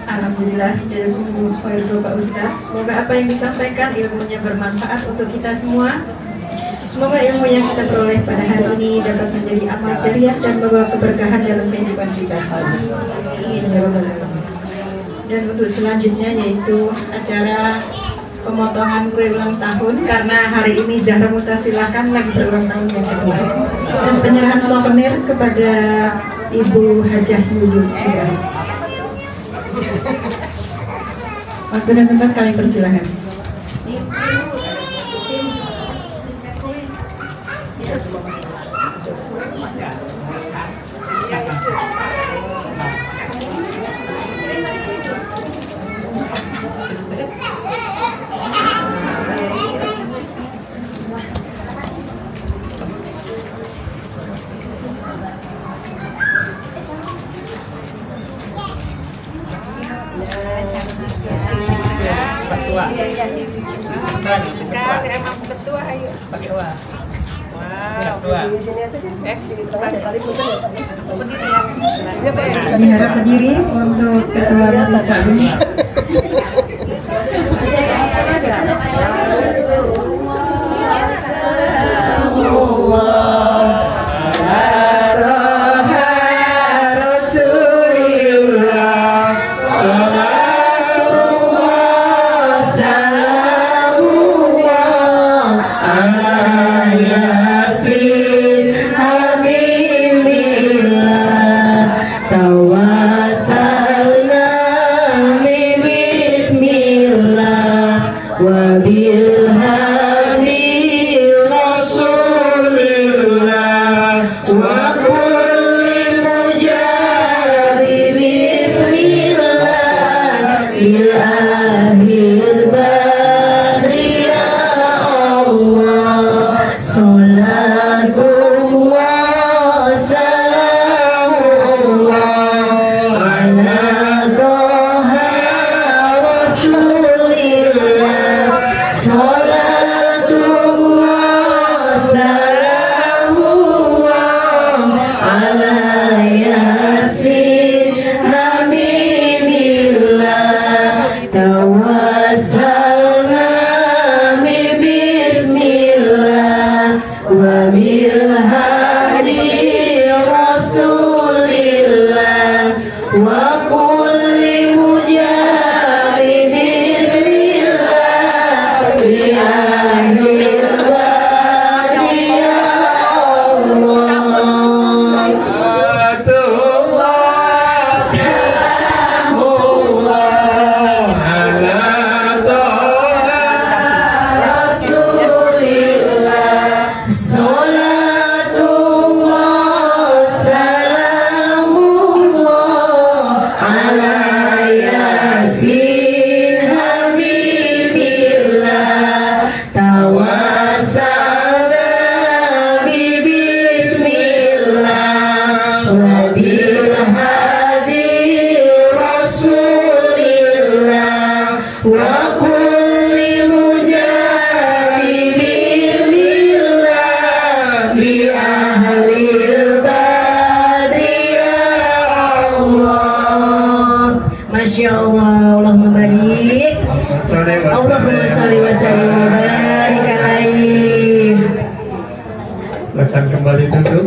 Alhamdulillah, jazakumullah khairan Pak Ustaz. Semoga apa yang disampaikan ilmunya bermanfaat untuk kita semua. Semoga ilmu yang kita peroleh pada hari ini dapat menjadi amal jariah dan membawa keberkahan dalam kehidupan kita sehari. Dan untuk selanjutnya yaitu acara pemotongan kue ulang tahun, karena hari ini Zahra Mutasilakan lagi berulang tahun yang kedua, dan penyerahan souvenir kepada Ibu Hajah Yuyun. Waktu dan tempat kami persilahkan. Pak Tua. emang ketua ayo pakai uang. Di sini aja deh. Di tengah ya kali punten ya Pak. Begitu ya. Iya Pak. Kami harap berdiri untuk Ketua Majelis Taklim. Masya Allah, Allahumma barik. Allahumma sholli wa sallim wa barik alaihi. Silakan kembali duduk.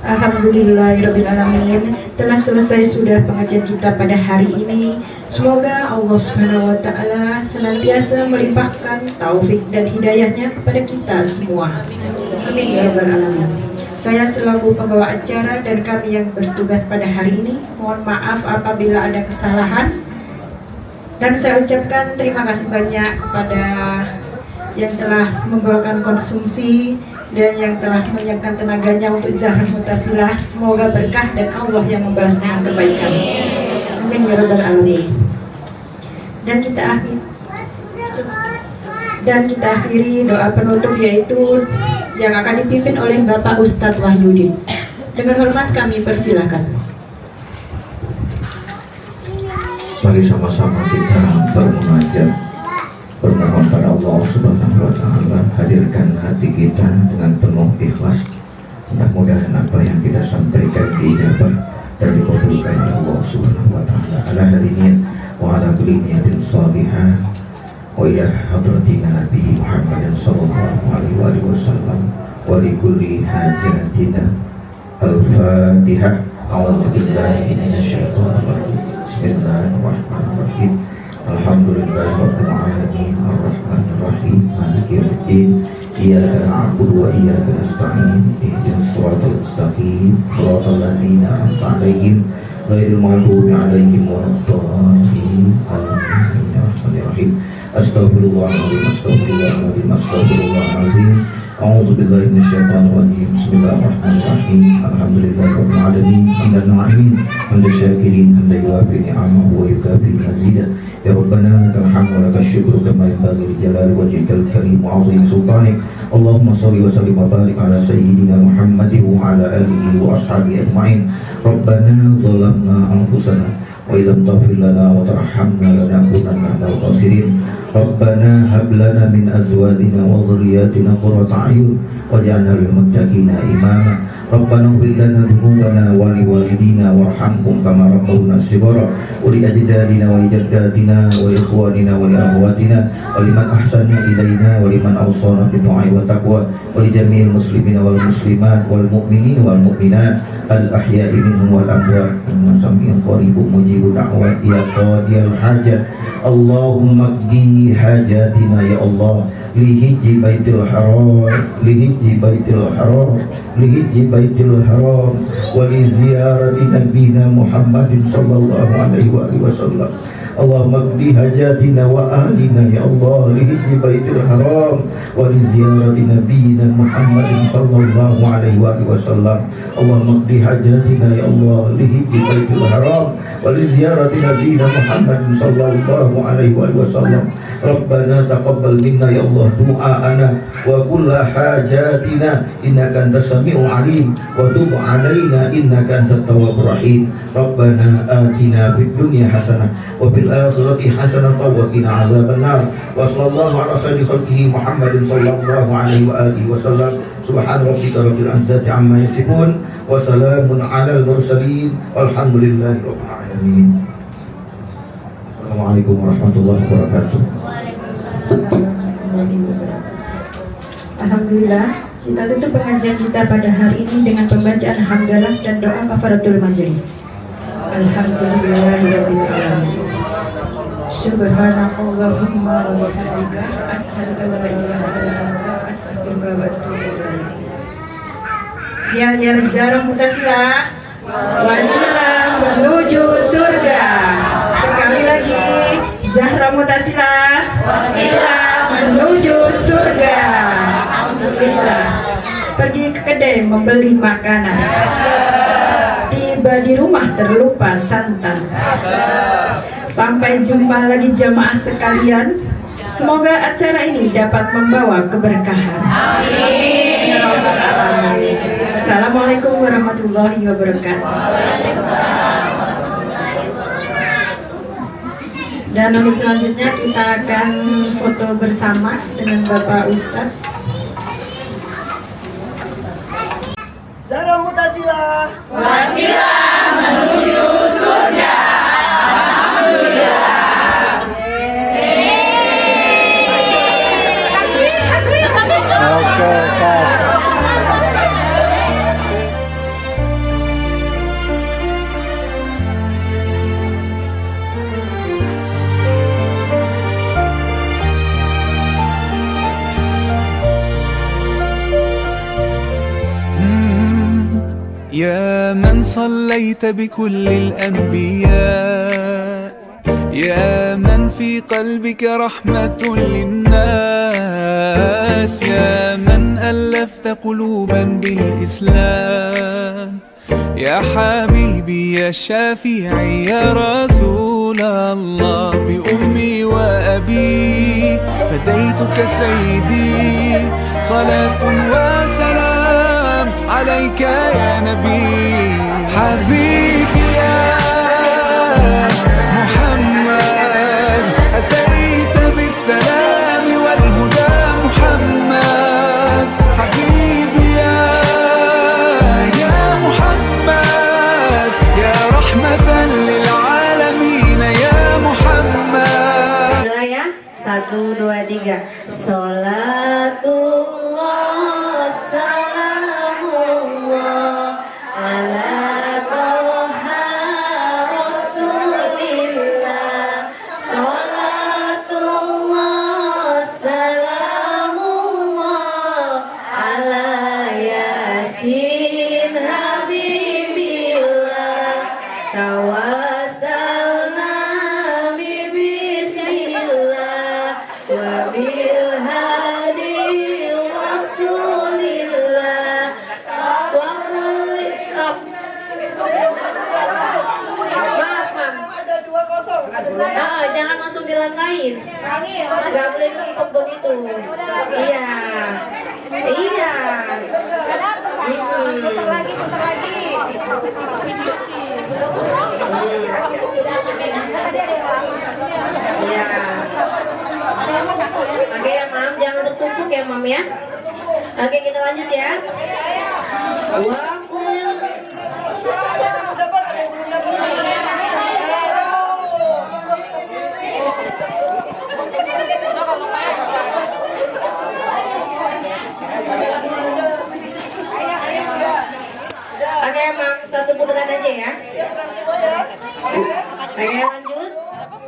Alhamdulillahirrabbilalamin. Telah selesai sudah pengajian kita pada hari ini. Semoga Allah Subhanahu wa Ta'ala senantiasa melimpahkan taufik dan hidayahnya kepada kita semua. Amin ya rabbal alamin. Saya selaku pembawa acara dan kami yang bertugas pada hari ini, mohon maaf apabila ada kesalahan. Dan saya ucapkan terima kasih banyak kepada yang telah membawakan konsumsi dan yang telah menyiapkan tenaganya untuk Zahra Mutasilah. Semoga berkah dan Allah yang membalas dengan kebaikan. Amin ya rabbal alamin. Dan kita akhiri doa penutup, yaitu yang akan dipimpin oleh Bapak Ustadz Wahyudin. Dengan hormat kami persilakan. Mari sama-sama kita bermunajat, bermohon pada Allah Subhanahu wa Ta'ala, hadirkan hati kita dengan penuh ikhlas. Mudah-mudahan apa yang kita sampaikan diijabah dan dikabulkan oleh Allah Subhanahu wa Ta'ala. Ala hadirin wa ala kulli niyatin salihah wa ila hadratina Nabi Muhammad sallallahu alaihi wasallam wa li kulli hajatina. Al-Fatihah. A'udzu billahi minasyaitonir rajim. Bismillahirrahmanirrahim. Alhamdulillahirabbil alamin arrahmanir rahim maliki yaumiddin. Iyyaka na'budu wa iyyaka nasta'in. Ihdinas siratal mustaqim. Shiratal ladzina an'amta 'alaihim ghairil maghdubi 'alaihim waladdallin. Amin. Astaghfirullahaladzim, astaghfirullahaladzim, astaghfirullahaladzim. A'udzu billahi minasyaitonir rajim. Bismillahirrahmanirrahim. Alhamdulillahirabbil alamin. Hamdan na'imin, hamdan syakirin, hamdan yuwafi ni'amahu wa yukafi mazidah. Ya Rabbana lakal hamdu wa lakal syukru kama yanbaghi li jalali wajhikal karim wa 'azimi sultanik. Allahumma shalli wa sallim wa barik ala sayyidina Muhammadin wa ala alihi wa ashabihi ajma'in. Rabbana zalamna anfusana wa illam taghfir lana wa tarhamna lanakunanna minal khasirin. Rabbana hab lana min azwajina wa dhurriyyatina qurrata a'yun waj'alna lil muttaqina imama. Rabbana ighfir lana dhunubana wa li walidina warhamhum kama rabbawna shighara wa li ajdadina wa li jaddatina wa li ikhwanina wa li akhwatina wa liman ahsana ilaina wa liman awsana bil du'a wa taqwa wa li jami'il muslimina wal muslimat wal mu'minina wal mu'minat al ahya'i minhum wal amwat inna sami'un qaribun mujibud da'wat ya qadiyal hajat. Allahumma qdi hajatina ya Allah lihijji baitil haram, lihijji baitil haram, lihijji baitil haram wa li ziyarati nabiyina Muhammadin sallallahu alaihi wa alihi wasallam. Allahumma qdi hajatina wa ahlina ya Allah lihijji baitil haram wa li ziyarati nabiyina Muhammadin sallallahu alaihi wa alihi wasallam. Allahumma qdi hajatina ya Allah lihijji baitil haram wa li ziyarati nabiyina Muhammadin sallallahu alaihi wa alihi wasallam. Rabbana taqabbal minna ya Allah du'aana wa kulla hajatina innaka antas sami'ul alim wa tub 'alaina innaka antat tawwabur rahim. Rabbana atina fid dunya hasanah wa fil akhirati hasanah wa qina adzabannar. Wa sallallahu ala khairi khalqihi Muhammadin sallallahu alaihi wa alihi wasallam. Subhana rabbika rabbil izzati amma yasifun wa salamun alal mursalin walhamdulillahi rabbil alamin. Assalamualaikum warahmatullahi wabarakatuh. Alhamdulillah, kita tutup pengajian kita pada hari ini dengan pembacaan hamdalah dan doa kafaratul majelis. Alhamdulillahirabbil alamin. Subhanakallahumma wa bihamdika asyhadu an la ilaha illa anta astaghfiruka wa atubu ilaik. Ya Zahra Mutasila wasilah menuju surga. Sekali lagi, Zahra Mutasila wasilah menuju surga. Alhamdulillah. Pergi ke kedai membeli makanan, tiba di rumah terlupa santan. Sampai jumpa lagi jamaah sekalian. Semoga acara ini dapat membawa keberkahan. Amin. Assalamualaikum warahmatullahi wabarakatuh. Dan untuk selanjutnya kita akan foto bersama dengan Bapak Ustadz. Zahra Mutasila Wasilah menuju surga. Alhamdulillah. يا من صليت بكل الأنبياء، يا من في قلبك رحمة للناس، يا من ألفت قلوبا بالإسلام، يا حبيبي يا شافعي يا رسول الله، بأمي وأبي فديتك سيدي، صلاة وسلام عليك يا نبي، حبيبي يا محمد، أتيت بالسلام والهدى محمد، حبيبي يا محمد، يا رحمة للعالمين يا محمد. 1, 2, 3. Salatullah salamullah ala toha rasulillah. Salatullah salamullah ala yasin habibillah. Tawassalna bi bismillah wa bilha jalan lain. Nggak boleh numpuk begitu. Iya. Iya. Putar lagi. Iya. Oke ya Mam, jangan bertumpuk ya Mam ya. Oke, kita lanjut ya. Wakul. Oke Mam, satu putaran aja ya. Oke lanjut.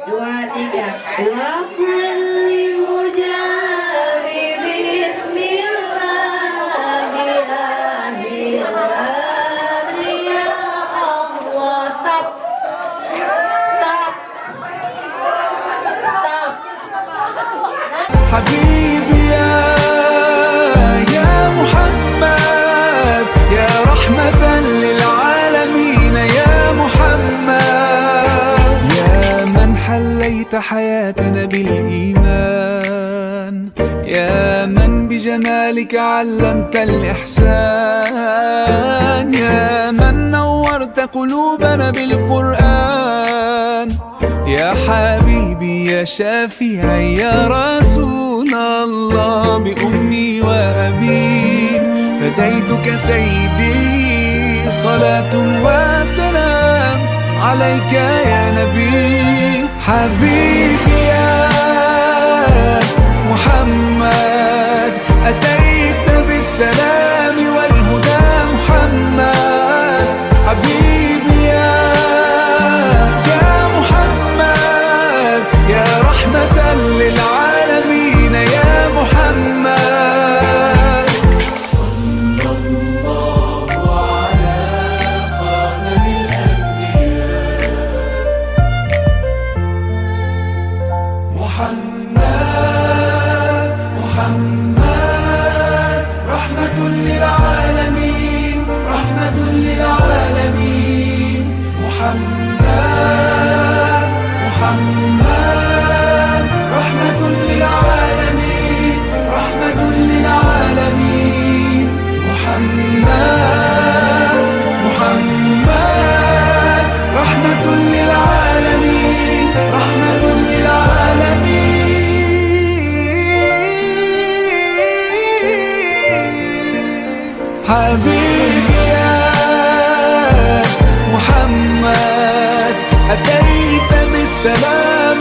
2, 3. Wa kulli mujabi bismillah bi akhir adri ya Allah. Stop. حبيبي يا محمد يا رحمة للعالمين يا محمد يا من حليت حياتنا بالإيمان يا من بجمالك علمت الإحسان يا من نورت قلوبنا بالقرآن يا حبيبي يا شافعي يا رسول الله بأمي وأبي فديتك سيدي صلاة وسلام عليك يا نبي حبيبي يا محمد أتيت بالسلام والهدى محمد حبيبي يا محمد يا رحمة للعالمين يا محمد صلى الله على خاتم الأنبياء محمد رحمة للعالمين محمد رحمة للعالمين محمد رحمة للعالمين حبيبي يا محمد أتيت بالسلام